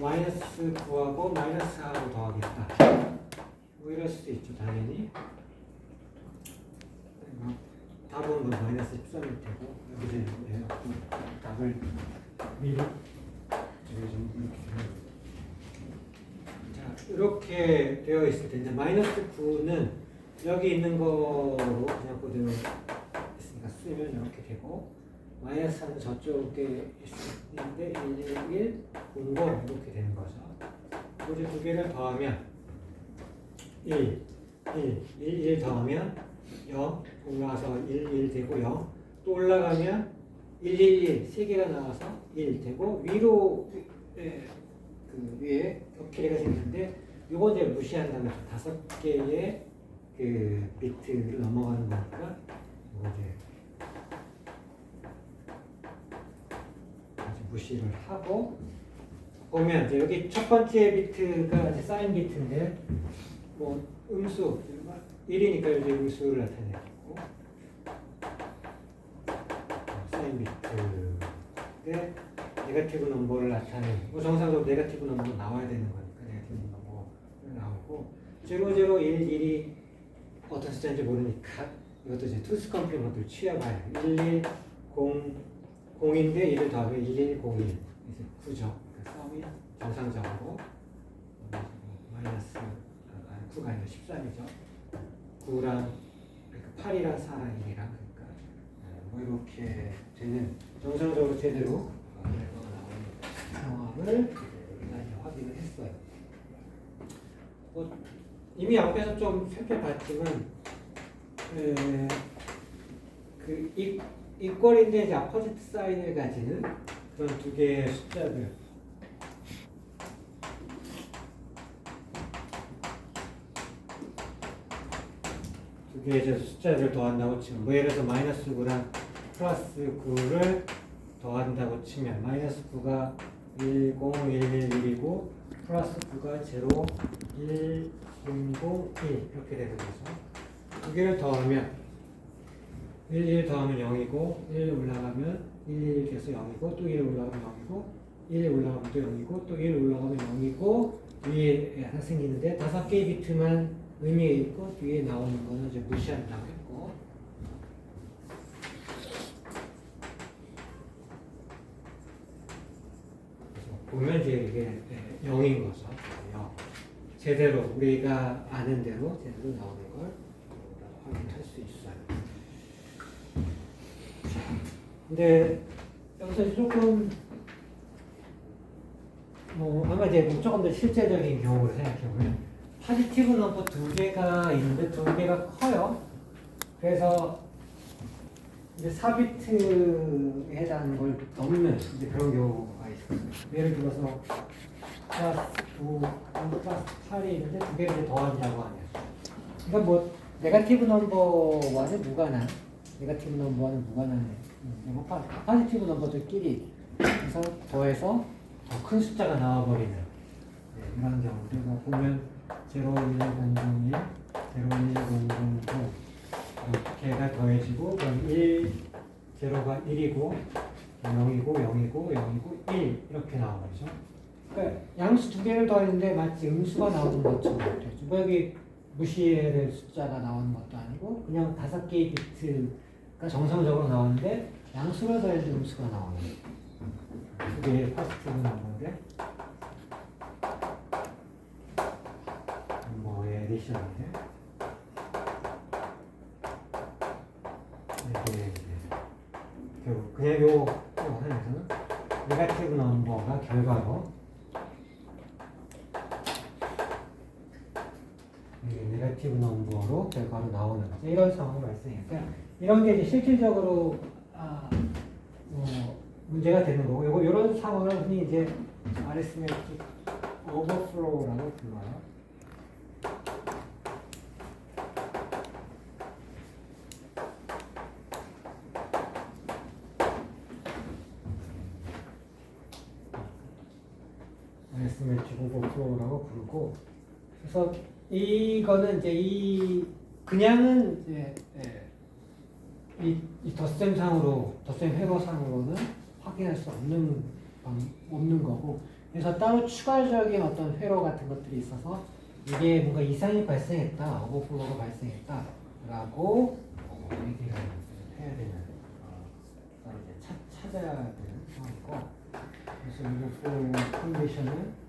마이너스 9하고 마이너스 4하고 더하겠다 뭐 이럴 수도 있죠. 당연히 답은 뭐 마이너스 13일 테고 여기서 답을 미리 이렇게 되어 있을 텐데 마이너스 9는 여기 있는 거로 그냥 그대로 있으니까 쓰면 이렇게 되고 마이너스 4는 저쪽에 있는데 1, 1, 1, 0, 0 이렇게 되는 거죠. 이제 두 개를 더하면 1, 1, 1, 1 더하면 0 올라가서 1, 1 되고 0 또 올라가면 1, 1, 1 세 개가 나와서 1 되고 위로 그 위에 겹끼리가 생기는데 이거 이제 무시한다면 5개의 그 비트를 넘어가는 거니까 이거 이제 무시를 하고 보면 이제 여기 첫 번째 비트가 이제 사인 비트인데 뭐 음수 1이니까 이제 음수를 나타내고 사인 비트인데 네거티브 넘버를 나타내는 뭐 정상적으로 네거티브 넘버가 나와야 되는 거니까 네거티브 넘버가 나오고 0, 0, 1, 1이 어떤 숫자인지 모르니까 이것도 이제 투스 컴플리먼트를 취해봐야 해요. 1, 1, 0, 0인데 1을 더하면 1, 1, 0, 1 이제 9죠. 그러니까 썸이 정상적으로 마이너스 9가 아니라 13이죠. 9랑 그러니까 8이랑 4랑 1이랑 그러니까 뭐 이렇게 되는 정상적으로 제대로 나오는 상황을 확인을 했어요. 이미 앞에서 좀 살펴봤지만 그 이퀄인데 이제 아포지트 사인을 가지는 그런 두 개의 숫자들 두 개의 숫자를 더한다고 치면 뭐 예를 들어서 마이너스 9랑 플러스 9를 더한다고 치면 마이너스 9가 10, 1, 1, 1이고 플러스 9가 0, 1, 0, 1 이렇게 되는 거죠. 두 개를 더하면 1, 1 더하면 0이고 1 올라가면 1 계속 0이고 또 1 올라가면 0이고 1 올라가면 또 0이고 또 1 올라가면 0이고 위에 하나 생기는데 5개의 비트만 의미가 있고 뒤에 나오는 거는 이제 무시한다고 했고 보면 이제 이게 0인 거죠. 0. 제대로 우리가 아는 대로 제대로 나오는 걸 확인할 수 있어요. 근데 여기서 조금 뭐 아마 이제 조금 더 실제적인 경우를 생각해 보면 포지티브 넘버 두 개가 있는데 두 개가 커요. 그래서 이제 4비트에 해당하는 걸 넘는 이제 그런 경우가 있어요. 예를 들어서 플러스 9, 플러스 8이 있는데 두 개를 이제 더한다고 하면 그러니까 뭐 네거티브 넘버와는 무관한 네거티브 넘버와는 무관한 포지티브 넘버들끼리 그래서 더해서 더 큰 숫자가 나와버리는 이런 경우들 보면 0, 1, 0, 0, 1, 0, 1, 0, 0, 9 이렇게가 더해지고 그럼 1, 0가 1이고 0이고 0이고 0이고 1 이렇게 나와버리죠. 그러니까 양수 두 개를 더했는데 마치 음수가 나오는 것처럼 되죠. 뭐 여기 무시해야 될 숫자가 나오는 것도 아니고 그냥 5개의 비트가 정상적으로 나오는데 양수로 더해진 음수가 나오는 그게 파스티브 넘버인데 뭐의 에디션인데 이게 결국 그냥 요 하나에서는 네거티브 넘버가 결과로 네거티브 넘버로 결과로 나오는 이런 상황이 발생해요. 그러니까 이런 게 이제 실질적으로 문제가 되는 거고, 요거 이런 상황을 흔히 이제 arithmetic overflow라고 불러요. arithmetic overflow라고 부르고, 그래서 이거는 이제 그냥은 이제 이 덧셈상으로 덧셈 회로상으로는 확인할 수 없는 거고, 그래서 따로 추가적인 어떤 회로 같은 것들이 있어서 이게 뭔가 이상이 발생했다, 오버플로우가 발생했다라고 얘기를 해야 되는 이제 찾아야 되는 상황이고, 그래서 오버플로우 컨디션은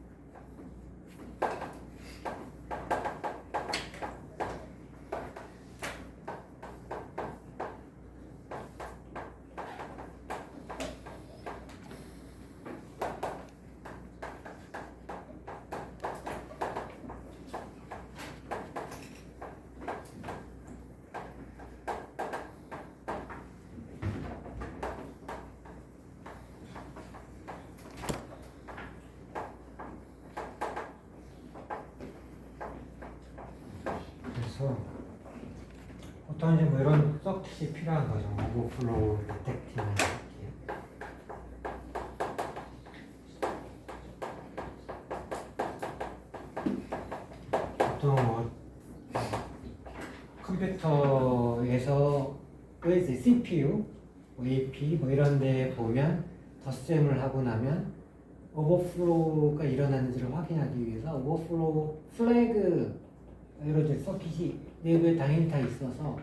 보통 이제 뭐 이런 서킷이 필요한 거죠. 오버플로우 디텍팅을 보통 뭐 컴퓨터에서 이제 CPU, AP 뭐 이런 데 보면 덧셈을 하고 나면 오버플로우가 일어나는지를 확인하기 위해서 오버플로우 플래그 이런 이제 서킷이 내부에 당연히 다 있어서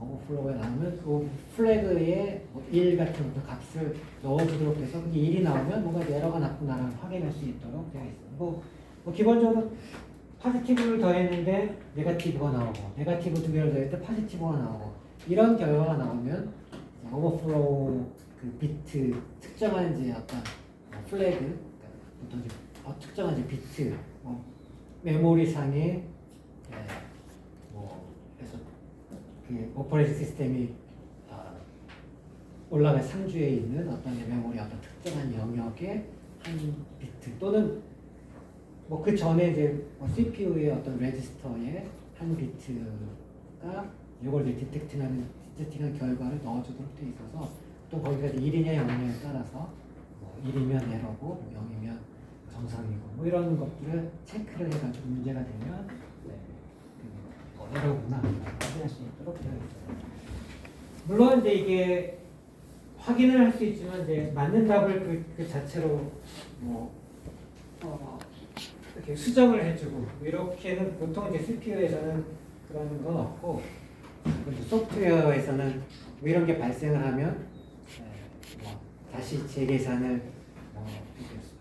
오버플로우가 나오면 그 플래그에 뭐1 같은 그 값을 넣어주도록 해서 그게 1이 나오면 뭔가 에러가 났구나를 확인할 수 있도록 되어 있어요. 뭐 기본적으로 파지티브를 더했는데 네거티브가 나오고, 네거티브 두 개를 더했을 때 파지티브가 나오고, 이런 결과가 나오면 오버플로우 그 비트 특정한 이제 어떤 플래그, 그러니까 보통 이제 특정한 이제 비트, 메모리상의 그래서 그 오퍼레이팅 시스템이 올라간 상주에 있는 어떤 메모리 어떤 특정한 영역의 한 비트 또는 뭐 그 전에 이제 CPU의 어떤 레지스터의 한 비트가 이걸 이제 디텍팅한 결과를 넣어주도록 되어 있어서 또 거기가 1이냐 0이냐에 따라서 1이면 에러고 0이면 정상이고 뭐 이런 것들을 체크를 해가지고 문제가 되면 에러구나 확인할 수 있도록 되어 있어요. 물론 이제 이게 확인을 할 수 있지만 이제 맞는 답을 그 자체로 이렇게 수정을 해주고 이렇게는 보통 이제 CPU에서는 그런 건 없고, 소프트웨어에서는 뭐 이런 게 발생을 하면 다시 재계산을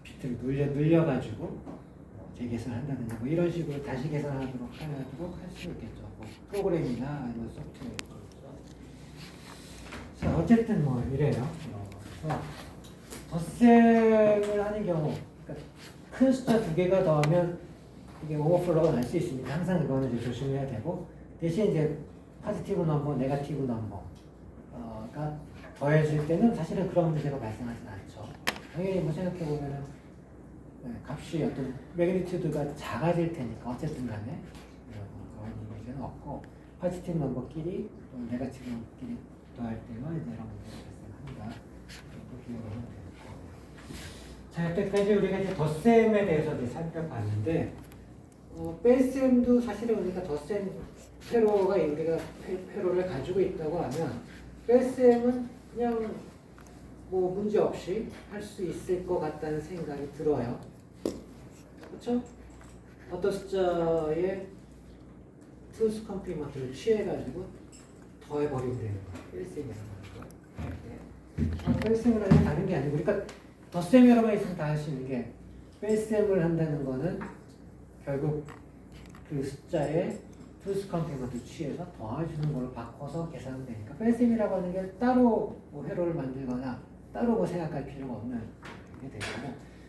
비트를 늘려가지고 재계산을 한다든지 뭐 이런 식으로 다시 계산하도록 할 수 있겠죠. 뭐 프로그램이나 아니면 소프트웨어 쪽에서. 자, 어쨌든 뭐 이래요. 덧셈을 하는 경우, 그러니까 큰 숫자 두 개가 더하면 이게 오버플로우가 날 수 있으니까 항상 이거는 이제 조심해야 되고, 대신 이제 포지티브 넘버, 네거티브 넘버가 더해질 때는 사실은 그런 문제가 발생하지 않죠. 당연히 뭐 생각해 보면은 값이 어떤 매그니튜드가 작아질 테니까 어쨌든 간에 그런 문제는 없고, 포지티브 넘버끼리 또 네거티브 넘버끼리 더할 때만 이제 이런 문제가 발생합니다. 기억을 하면 되고. 자, 여태까지 우리가 이제 덧셈에 대해서 이제 살펴봤는데, 뺄셈도 사실은 우리가 덧셈 회로가 우리가 회로를 가지고 있다고 하면 뺄셈은 그냥 뭐 문제 없이 할 수 있을 것 같다는 생각이 들어요. 그렇죠? 어떤 숫자의 투스 컴플리먼트를 취해가지고 더해버리면 되는 거예요. 1셈이라고 하는 거. 1셈을 하면 다른 게 아니고, 그러니까 덧셈이라고만 있으면 다 할 수 있는 게, 뺄셈을 한다는 거는 결국 그 숫자에 투스 컴플리먼트 취해서 더해주는 걸로 바꿔서 계산하면 되니까, 뺄셈이라고 하는 게 따로 뭐 회로를 만들거나 따로 뭐 생각할 필요가 없는 게 되고,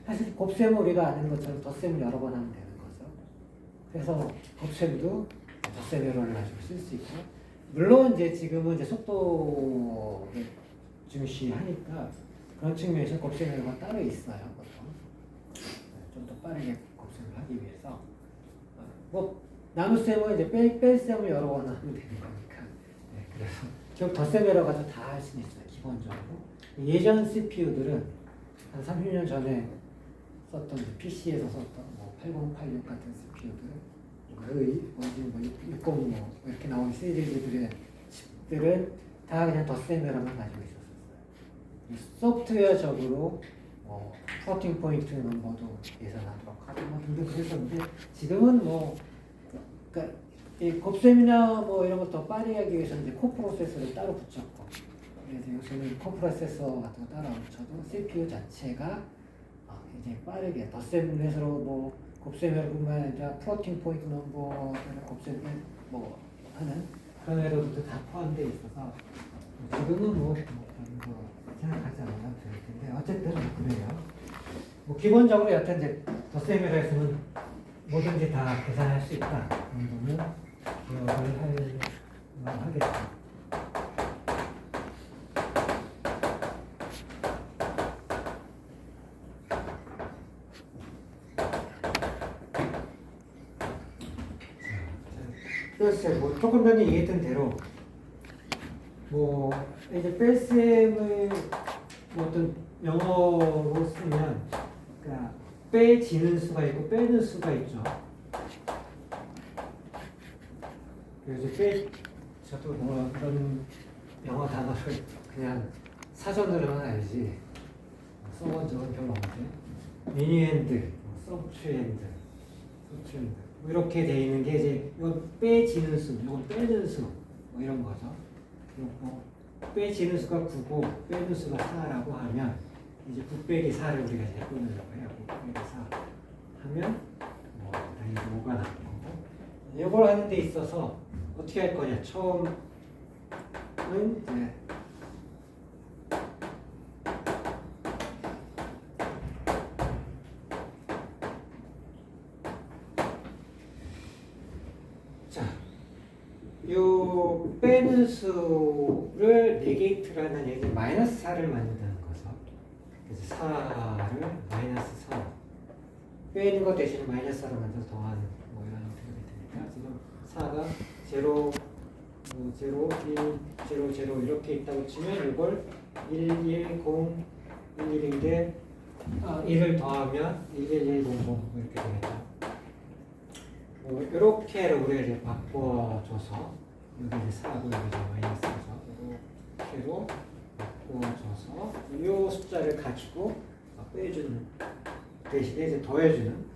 사실 곱셈은 우리가 아는 것처럼 덧셈을 여러 번 하면 되는 거죠. 그래서 곱셈도 덧셈 회로를 가지고 쓸 수 있고, 물론 이제 지금은 이제 속도를 중시하니까 그런 측면에서 곱셈 회로가 따로 있어요. 보통 좀 더 빠르게 곱셈을 하기 위해서 뭐 나눗셈은 이제 뺄셈을 여러 번 하면 되는 거니까. 네, 그래서 결국 덧셈 회로가 다 할 수 있어요. 기본적으로 예전 CPU들은 한 30년 전에 썼던 PC에서 썼던 뭐 8086 같은 CPU들은 뭐 60 뭐 이렇게 나오는 시리즈들의 칩들은 다 그냥 덧셈회로만 가지고 있었어요. 소프트웨어적으로 플로팅 포인트 넘버도 계산하도록 하고 뭐 등등 그랬었는데, 지금은 뭐 그러니까 이 곱셈이나 뭐 이런 거 더 빠르게 하기 위해서 이제 코프로세서를 따로 붙였고, 그래서 요새는 코프로세서 같은 거 따로 안 붙여도 CPU 자체가 굉장히 빠르게 덧셈 회로로 뭐 곱셈 회로뿐만 아니라 플로팅 포인트 넘버 곱셈 뭐 하는 그런 회로도 다 포함되어 있어서 지금은 뭐 그런 거 생각하지 않아도 될 텐데, 어쨌든 그래요. 뭐 기본적으로 여튼 이제 덧셈 회로에서는 뭐든지 다 계산할 수 있다 정도는 기억을 하겠습니다. 뺄셈, 뭐 조금 전에 얘기했던 대로 뭐 이제 뺄셈을 뭐 어떤 영어로 쓰면 그러니까 빼지는 수가 있고 빼는 수가 있죠. 그래서 저도 뭐 그런 영어 단어를 그냥 사전으로만 알지 써본 적은 별로 없는데, 미니엔드, 서브트렌드, 뭐 이렇게 돼 있는 게 이제 이건 빼지는 수, 이건 빼는 수, 뭐 이런 거죠. 뭐 빼지는 수가 9고 빼는 수가 4라고 하면 이제 9 빼기 4를 우리가 이제 끊으려고 해요. 9 빼기 4 하면 뭐 당연히 5가 나온 거고, 이걸 하는 데 있어서 어떻게 할 거냐? 처음은 이제 요 빼는 수를 네게이트라는 얘기, 마이너스 4를 만든다는 거죠. 그래서 4를 마이너스 4 빼는 거 대신 마이너스 4로 만들어서 더하는 뭐 이런 형태가 되니까, 지금 4가 0, 0, 1, 0, 0 이렇게 있다고 치면 이걸 1, 1, 0, 1, 1인데 1을 더하면 1, 1, 1, 0, 0 이렇게 되겠죠. 이렇게 우리가 이제 바꿔줘서 여기 이제 4고 여기 이제 마이너스죠. 이렇게로 바꿔줘서 이 숫자를 가지고 빼주는 대신에 이제 더해주는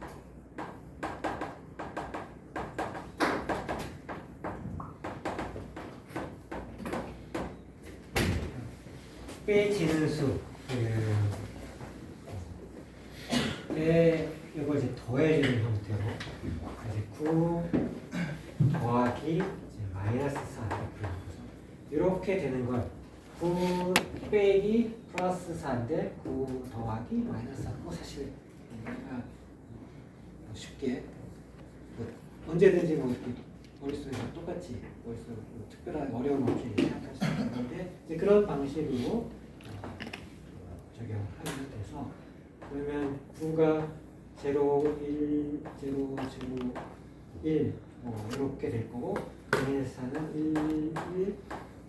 빼지는 수 이걸 이제 더해주는 형태로 이제 9 더하기 이제 마이너스 4 이렇게 되는 걸 9 빼기 플러스 4인데 9 더하기 마이너스 4. 뭐 사실 우리가 쉽게 뭐 언제든지 뭐 이렇게 머릿속에서 똑같이 머릿속에 뭐 특별한 어려움 없이 생각할 수 있는데, 이제 그런 방식으로 적용하면 돼서, 그러면 9가 0, 1, 0, 0, 1 뭐 이렇게 될 거고, 마이너스 4는 1, 1,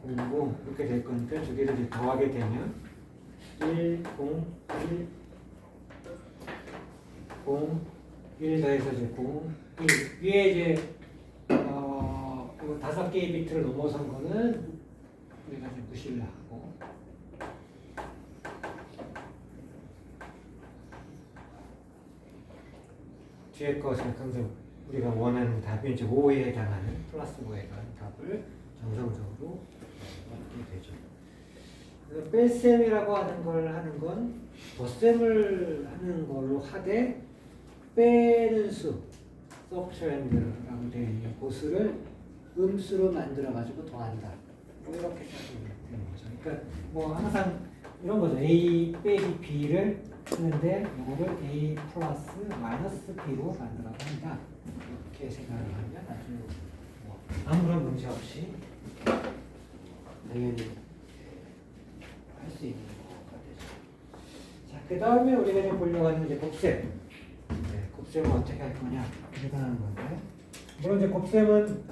0, 0 이렇게 될 거니까 두 개를 이제 더하게 되면 1, 0, 1, 0, 1 더해서 이제 0, 1 위에 이제 이거 5개의 비트를 넘어선 거는 우리가 이제 무시를 하고, 뒤에 것은 항상 우리가 원하는 답이 이제 5에 해당하는 플러스 5에 해당하는 답을 정상적으로 얻게 되죠. 그래서 뺄셈이라고 하는 건 덧셈을 하는 걸로 하되 빼는 수, subtrahnd라고 되어 있는 고수를 음수로 만들어가지고 더한다. 뭐 이렇게 되는 거죠. 그러니까 뭐 항상 이런 거죠. A 빼기 B를 쓰는데 이거를 A 플러스 마이너스 B로 만들어서 한다. 이렇게 생각을 하면 아주 뭐 아무런 문제 없이 당연히 할 수 있는 거가 되죠. 자, 그 다음에 우리가 이제 보려고 하는 이제 곱셈. 네, 곱셈은 어떻게 할 거냐? 계산하는 건데. 물론 이제 곱셈은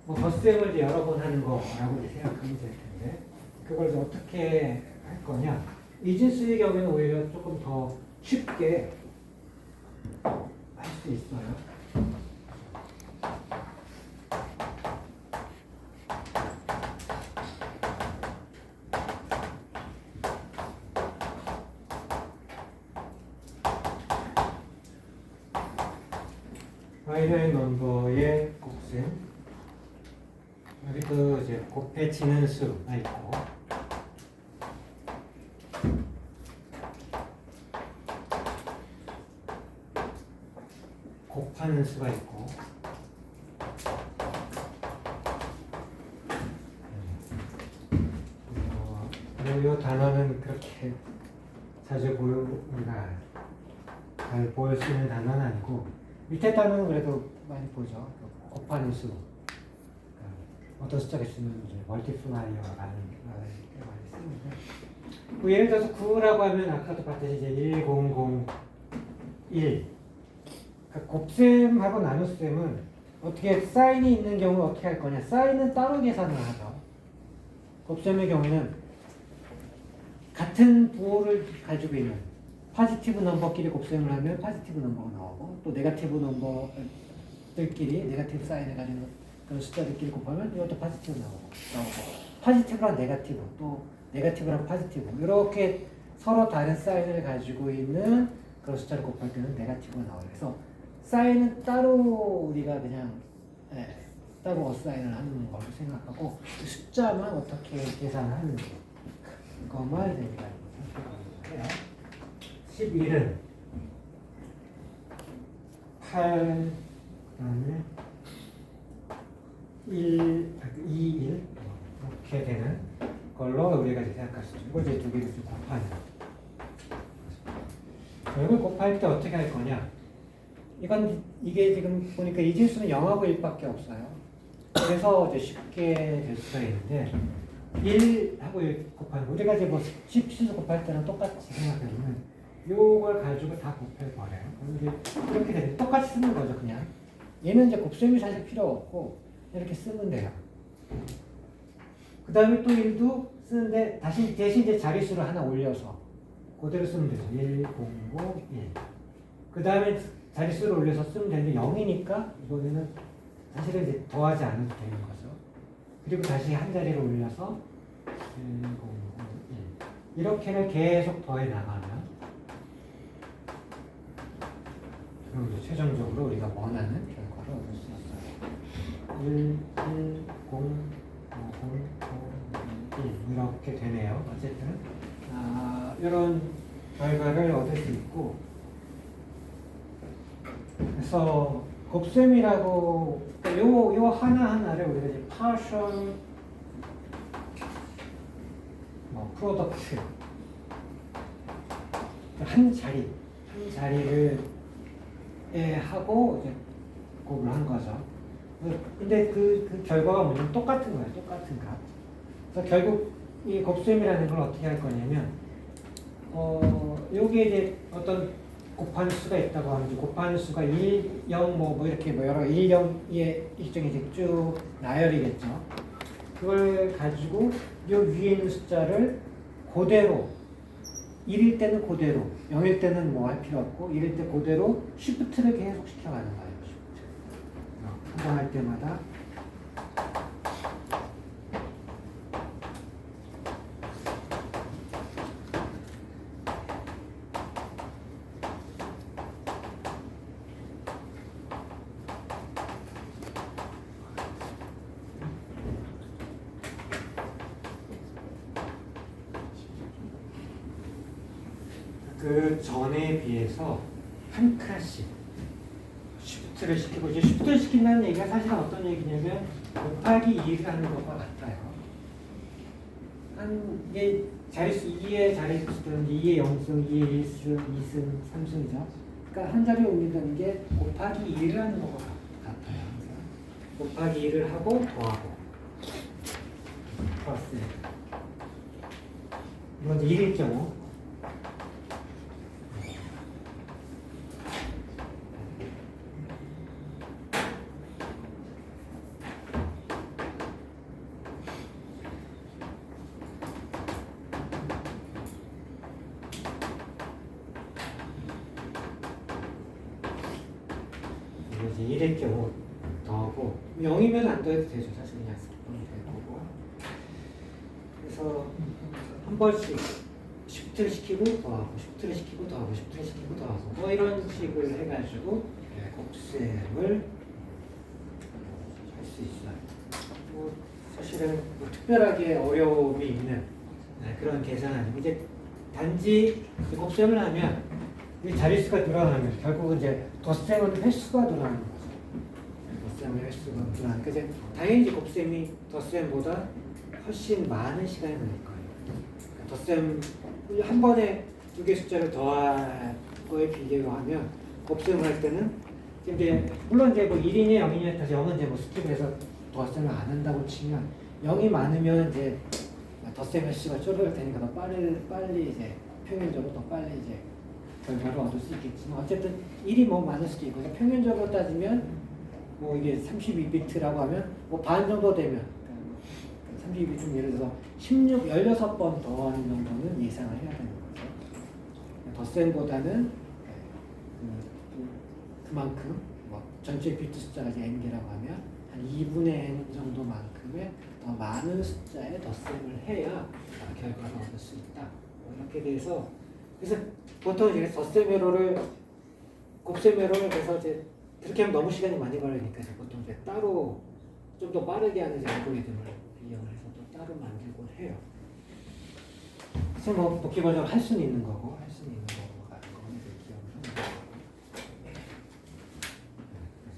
뭐 덧셈을 이제 여러 번 하는 거라고 이제 생각하면 될 텐데, 그걸 이제 어떻게 할 거냐? 이진수의 경우에는 오히려 조금 더 쉽게 할 수 있어요. 파이널 넘버의 곱셈, 여기도 이제 곱해지는 수가 있고, 곱하는 수가 있고, 이 단어는 그렇게 자주 우리가 잘 보일 수 있는 단어는 아니고, 밑에 단어는 그래도 많이 보죠. 곱하는 수. 어떤 숫자가 있으면 이제 멀티플라이어라는 말을 많이 쓰는데, 뭐 예를 들어서 9라고 하면 아까도 봤듯이 이제 1001. 그러니까 곱셈하고 나눗셈은 어떻게 사인이 있는 경우는 어떻게 할 거냐? 사인은 따로 계산을 하죠. 곱셈의 경우에는 같은 부호를 가지고 있는 포지티브 넘버끼리 곱셈을 하면 포지티브 넘버가 나오고, 또 네거티브 넘버들끼리 네거티브 사인을 가지고 그런 숫자들끼리 곱하면 이것도 포지티브 나오고 포지티브랑 네거티브, 또 네거티브랑 포지티브, 이렇게 서로 다른 사인을 가지고 있는 그런 숫자를 곱할 때는 네거티브가 나와요. 그래서 사인은 따로 우리가 그냥 따로 어사인을 하는 걸로 생각하고, 숫자만 어떻게 계산하는지 그것만 이제 우리가 해요. 11은 8, 그다음에 1, 2, 1 이렇게 되는 걸로 우리가 이제 생각할 수 있죠. 이걸 이제 두 개를 곱하는. 이걸 곱할 때 어떻게 할 거냐? 이게 지금 보니까 이진수는 0하고 1밖에 없어요. 그래서 이제 쉽게 될 수가 있는데, 1하고 1 곱하는 거. 우리가 이제 뭐 10수수 곱할 때는 똑같이 생각하면 요걸 가지고 다 곱해버려요. 그럼 이제 이렇게 되면 똑같이 쓰는 거죠, 그냥. 얘는 이제 곱셈이 사실 필요 없고, 이렇게 쓰면 돼요. 그 다음에 또 1도 쓰는데, 다시 대신 이제 자릿수를 하나 올려서 그대로 쓰면 되죠. 1, 0, 5, 1. 그 다음에 자릿수를 올려서 쓰면 되는데 0이니까 이번에는 사실은 이제 더하지 않아도 되는 거죠. 그리고 다시 한 자리를 올려서 1, 0, 5, 1. 이렇게를 계속 더해 나가면, 그럼 이제 최종적으로 우리가 원하는 결과를 얻을 수 있어요. 1, 1, 0, 5, 0, 5, 1 이렇게 되네요. 어쨌든 이런 결과를 얻을 수 있고, 그래서 곱셈이라고 요 하나하나를 우리가 이제 partial 프로덕트, 한 자리를 하고 이제 곱을 한 거죠. 근데 그 결과가 뭐냐면 똑같은 거예요. 똑같은 값. 그래서 결국 이 곱셈이라는 걸 어떻게 할 거냐면, 여기에 이제 어떤 곱하는 수가 있다고 하면, 이제 곱하는 수가 1, 0, 뭐 이렇게 뭐 여러 1, 0의 일정이 이제 쭉 나열이겠죠. 그걸 가지고 요 위에 있는 숫자를 그대로, 1일 때는 그대로, 0일 때는 뭐 할 필요 없고, 1일 때 그대로 쉬프트를 계속 시켜가는 거예요. 쉬프트. 한번 할 때마다 그 전에 비해서 한 칸씩 쉬프트를 시키고, 이제 쉬프트를 시킨다는 얘기가 사실은 어떤 얘기냐면 곱하기 2를 하는 것과 같아요. 이게 자릿수 2의 자릿수들은 2의 0승, 2의 1승, 2승, 3승이죠. 그러니까 한 자리에 옮긴다는 게 곱하기 2를 하는 것과 같아요. 항상. 곱하기 2를 하고 더하고 플러스. 이건 이제 1일 경우. 이제 1일 경우 더하고 0이면 안 더해도 되죠. 사실 그냥 될 거고. 그래서 한 번씩 쉬프트를 시키고 더하고 쉬프트를 시키고 더하고 쉬프트를 시키고 더하고 뭐 이런 식을 해가지고 곱셈을 할 수 있어요. 뭐 사실은 뭐 특별하게 어려움이 있는 그런 계산은 아니고 이제 단지 곱셈을 하면 이 자릿수가 늘어나면 결국은 이제 덧셈은 횟수가 늘어나는 거죠. 덧셈의 횟수가 늘어나는 거죠. 이제 당연히 곱셈이 덧셈보다 훨씬 많은 시간이 걸릴 거예요. 덧셈 한 번에 두 개 숫자를 더할 거에 비교하면 곱셈을 할 때는 이제 물론 이제 뭐 1이냐 0이냐에 따라서 0은 이제 뭐 스킵해서 덧셈을 안 한다고 치면 0이 많으면 이제 덧셈 횟수가 줄어들 테니까 더 빨리 이제 평균적으로 더 빨리 이제 결과를 얻을 수 있겠지만 어쨌든 1이 뭐 많을 수도 있고 평균적으로 따지면 뭐 이게 32비트라고 하면 뭐 반 정도 되면 32비트 예를 들어서 16번 더하는 정도는 예상을 해야 되는 거죠. 덧셈보다는 그만큼 뭐 전체 비트 숫자가 이제 n개라고 하면 한 2분의 n 정도만큼의 더 많은 숫자의 덧셈을 해야 결과를 얻을 수 있다. 뭐 이렇게 돼서 그래서 보통 이제 덧셈회로를 곱셈회로를 해서 이제 그렇게 하면 너무 시간이 많이 걸리니까 이제 보통 이제 따로 좀 더 빠르게 하는 이제 알고리즘을 이용을 해서 또 따로 만들곤 해요. 그래서 뭐 기본적으로 할 수는 있는 거고 할 수는 있는 거고가 이제 기억을 합니다.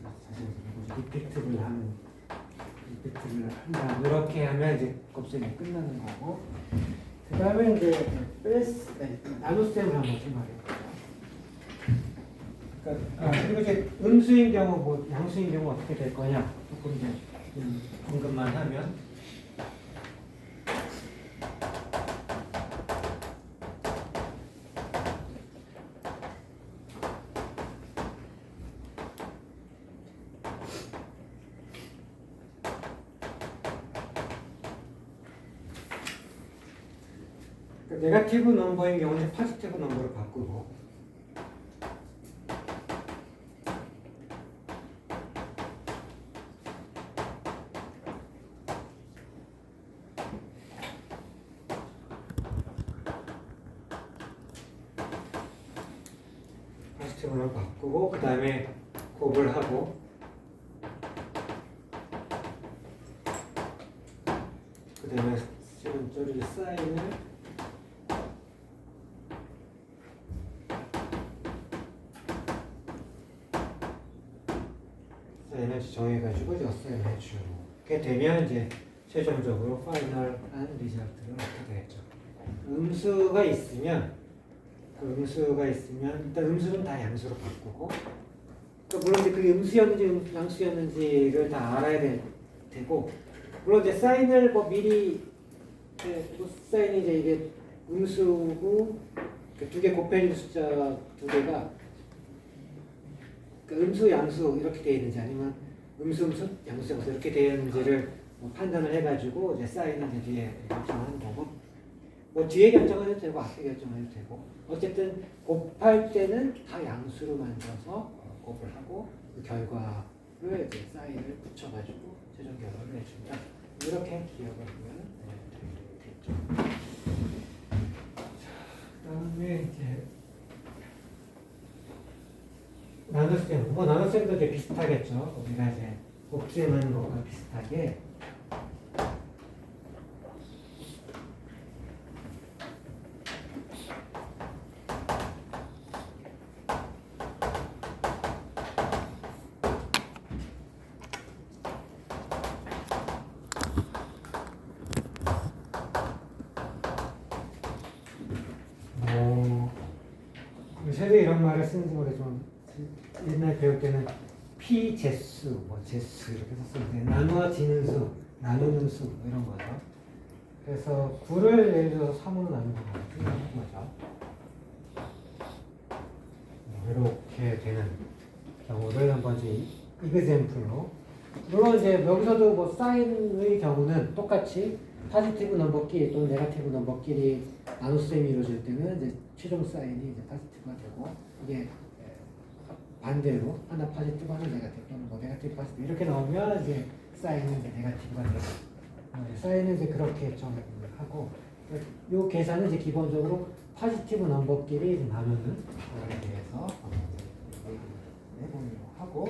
그래서 사실 리피트를 한다 이렇게 하면 이제 곱셈이 끝나는 거고. 그 다음에 이제 나눗셈을 한번 생각해볼게요. 그러니까 그리고 이제 음수인 경우, 뭐 양수인 경우 어떻게 될 거냐 조금 이제 언급만 하면 네거티브 넘버인 경우는 포지티브 넘버로 바꾸고 포지티브로 바꾸고 그 다음에 곱을 하고 그 다음에 저기 사인을 에너지 정해가지고 엿셈을 해주게 되면 이제 최종적으로 파이널한 리절트를 얻게 되겠죠. 음수가 있으면 일단 음수는 다 양수로 바꾸고 그러니까 물론 이제 그게 음수였는지 양수였는지를 다 알아야 되고 물론 이제 사인을 뭐 미리 사인이 이제 이게 음수고 두 개 곱해진 숫자 두 개가 그러니까 음수, 양수 이렇게 되어 있는지 아니면 음수, 양수 이렇게 되어 있는지를 뭐 판단을 해가지고 이제 사인은 이제 뒤에 결정하는 거고 뭐 뒤에 결정해도 되고 앞에 결정해도 되고 어쨌든 곱할 때는 다 양수로 만들어서 곱을 하고 그 결과를 이제 사인을 붙여가지고 최종 결과를 내준다. 이렇게 기억을 하면 되겠죠. 그다음에 이제 나눗셈, 뭐 나눗셈도 이제 비슷하겠죠. 우리가 이제 곱셈하는 것과 비슷하게 왜 이런 말을 쓰는지 모르지만 옛날 배울 때는 피제수, 뭐 제수 이렇게 썼었는데 나누어지는 수, 나누는 수 이런 거죠. 그래서 9를 예를 들어서 3으로 나누는 거죠. 이렇게 되는 경우를 한번 이제 이그젬플로, 물론 이제 여기서도 뭐 사인의 경우는 똑같이 포지티브 넘버끼리 또는 네거티브 넘버끼리 나눗셈이 이루어질 때는 이제 최종 사인이 이제 포지티브가 되고, 이게 반대로 하나 포지티브 하나 네거티브 또는 뭐 네거티브 포지티브 이렇게 나오면 이제 사인은 이제 네거티브가 되고, 사인은 이제 그렇게 정하고, 이 계산은 이제 기본적으로 포지티브 넘버끼리 나누는 거에 대해서 해보려고 하고,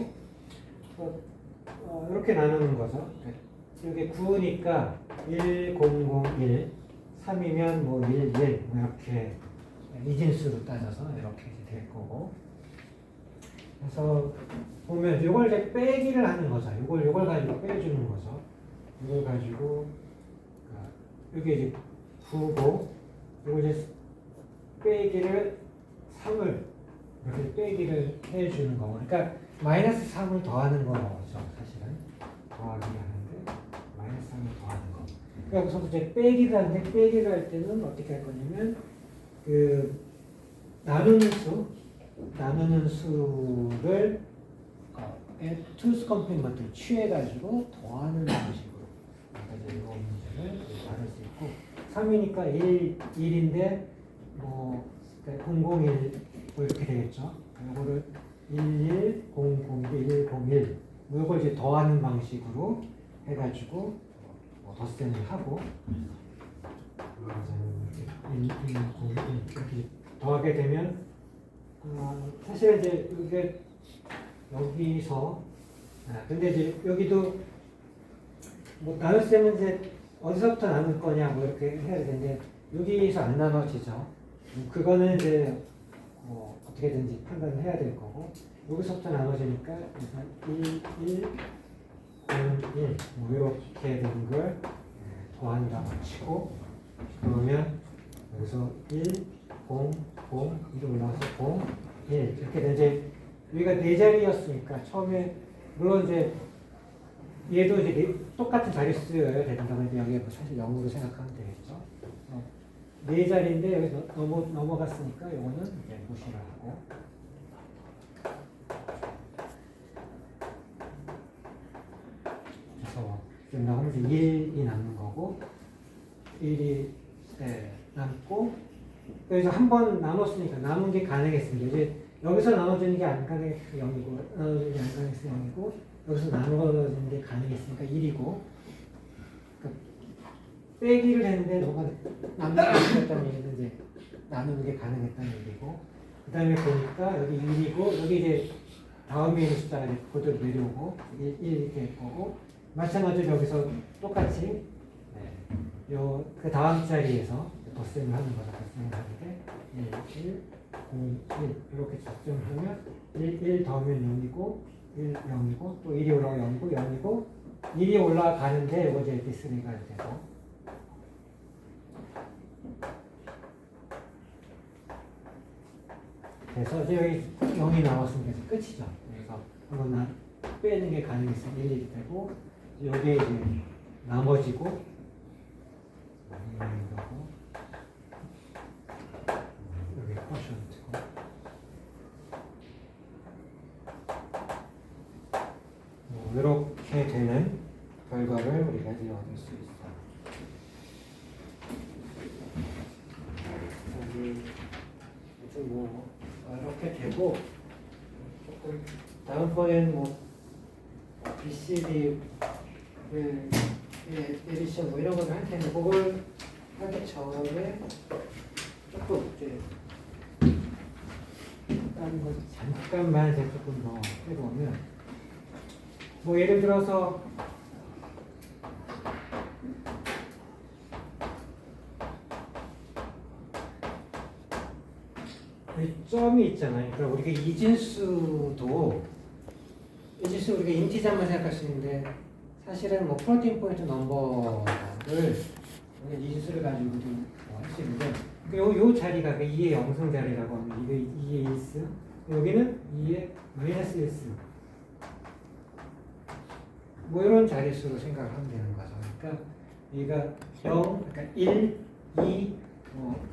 이렇게 나누는 거죠. 이게 9니까 1, 0, 0, 1, 3이면 뭐 1, 1, 뭐 이렇게 이진수로 따져서 이렇게 될 거고. 그래서 보면 이걸 이제 빼기를 하는 거죠. 이걸 가지고 빼주는 거죠. 이걸 가지고 여기 이제 9고, 이걸 이제 빼기를 3을 이렇게 빼기를 해주는 거고. 그러니까 마이너스 3을 더하는 거죠. 사실은 더하기를 하는데 마이너스 3을 더하는 거. 그러니까 우선 이제 빼기를 하는데, 빼기를 할 때는 어떻게 할 거냐면 그 나누는 수를 투스 컴플리먼트를 취해가지고 더하는 방식으로 이제 이거 문제를 다룰 수 있고, 3이니까 1인데 뭐 001 뭐 이렇게 되겠죠. 이거를 11, 001, 101 뭐 이걸 이제 더하는 방식으로 해가지고 뭐 덧셈을 하고, 1, 1, 0, 1 이렇게 더하게 되면 사실 이제 이게 여기서 근데 이제 여기도 뭐 나눗셈은 이제 어디서부터 나눌 거냐 뭐 이렇게 해야 되는데 여기서 안 나눠지죠. 그거는 이제 뭐 어떻게든지 판단을 해야 될 거고, 여기서부터 나눠지니까 1, 1, 0, 1 뭐 이렇게 된 걸 더한다고 치고, 그러면 여기서 1, 0, 0 이로 올라와서 0, 1 이렇게 된, 이제 여기가 네 자리였으니까 처음에 물론 이제 얘도 이제 똑같은 자릿수여야 된다면 여기 뭐 사실 0으로 생각하면 되겠죠. 네 자리인데 여기 넘어갔으니까 이거는 이제 무시를 하고, 그래서 나오면 이제 1이 남는 거고, 1이 남고, 여기서 한 번 나눴으니까 남은 게 가능했습니다. 이제 여기서 나눠지는 게 안 가능했으니까 0이고, 나눠지는 게 안 가능했으니까 0이고, 여기서 나눠지는 게 가능했으니까 1이고, 빼기를 했는데 너가 남는 게 가능했다는 얘기는 이제 나누는 게 가능했다는 얘기고, 그 다음에 보니까 여기 1이고, 여기 이제 다음에 있는 숫자가 이제 그대로 내려오고 1 이렇게 될 거고, 마찬가지로 여기서 똑같이 그 다음 자리에서 덧셈을 하는 거죠. 덧셈을 하는데 1, 1, 0, 1 이렇게 적정하면 1 더하면 0이고 1, 0이고 또 1이 올라가면 0이고 0이고 1이 올라가는데 이거 이제 디스리가 되고, 그래서 이제 여기 0이 나왔으면 이제 끝이죠. 그래서 한번 빼는 게 가능했으면 1, 1이 되고, 여기에 이제 나머지고 이거고, 여기 쿼션트고, 이렇게 되는 결과를 우리가 이제 얻을 수 있어. 여기 이제 뭐 이렇게 되고, 조금 다음번에는 뭐 BCD 에디션 뭐 이런 걸 할 텐데, 그걸 하기 전에 조금 이제 다른 거 잠깐만 제가 조금 더 해보면, 뭐 예를 들어서 이 점이 있잖아요. 그러니까 우리가 이진수 우리가 인티저만 생각할 수 있는데, 사실은 뭐 플로팅 포인트 넘버를 그냥 이 지수를 가지고도 할 수 있는데 요 자리가 2의 영성 자리라고 하면 이게 2의 1스 여기는 2의 마이너스 1스 뭐 이런 자릿수로 생각을 하면 되는 거죠. 그러니까 얘가 0, 그러니까 1, 2,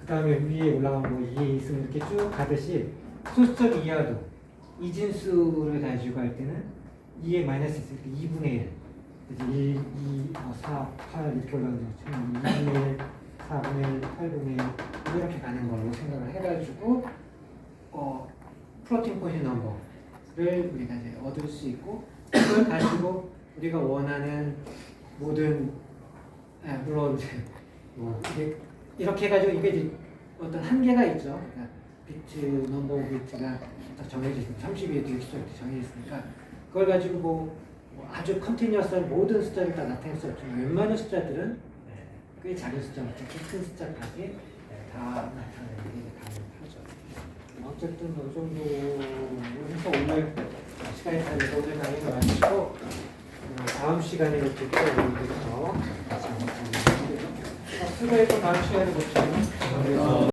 그 다음에 위에 올라가면 뭐 2에 있으면 이렇게 쭉 가듯이 소수점 이하도 이진수를 가지고 할 때는 2의 마이너스 2분의 1 그래서 1, 2, 4, 8 이렇게 올라가는 거죠. 2분의 1, 4분의 1, 8분의 1 이렇게 가는 걸로 생각을 해가지고 플로팅 포인트 넘버를 우리가 이제 얻을 수 있고 그걸 가지고 우리가 원하는 모든 물론 뭐 이렇게 해가지고 이게 이제 어떤 한계가 있죠. 그러니까 비트 넘버 비트가 딱 정해져 있으면 32에 되게 숫자 이렇게 정해져 있으니까 그걸 가지고 뭐 아주 컨티뉴어스한 모든 숫자를 다 나타낼 수 없지만 웬만한 숫자들은 꽤 작은 숫자부터 큰 숫자까지 다 나타내는 게 가능하죠. 어쨌든 이 정도 해서 오늘 시간이 다 돼서 오늘 강의를 마치고 다음 시간에 이렇게 또 여기서 같이 한번 수고했고 다음 시간에 뵙죠.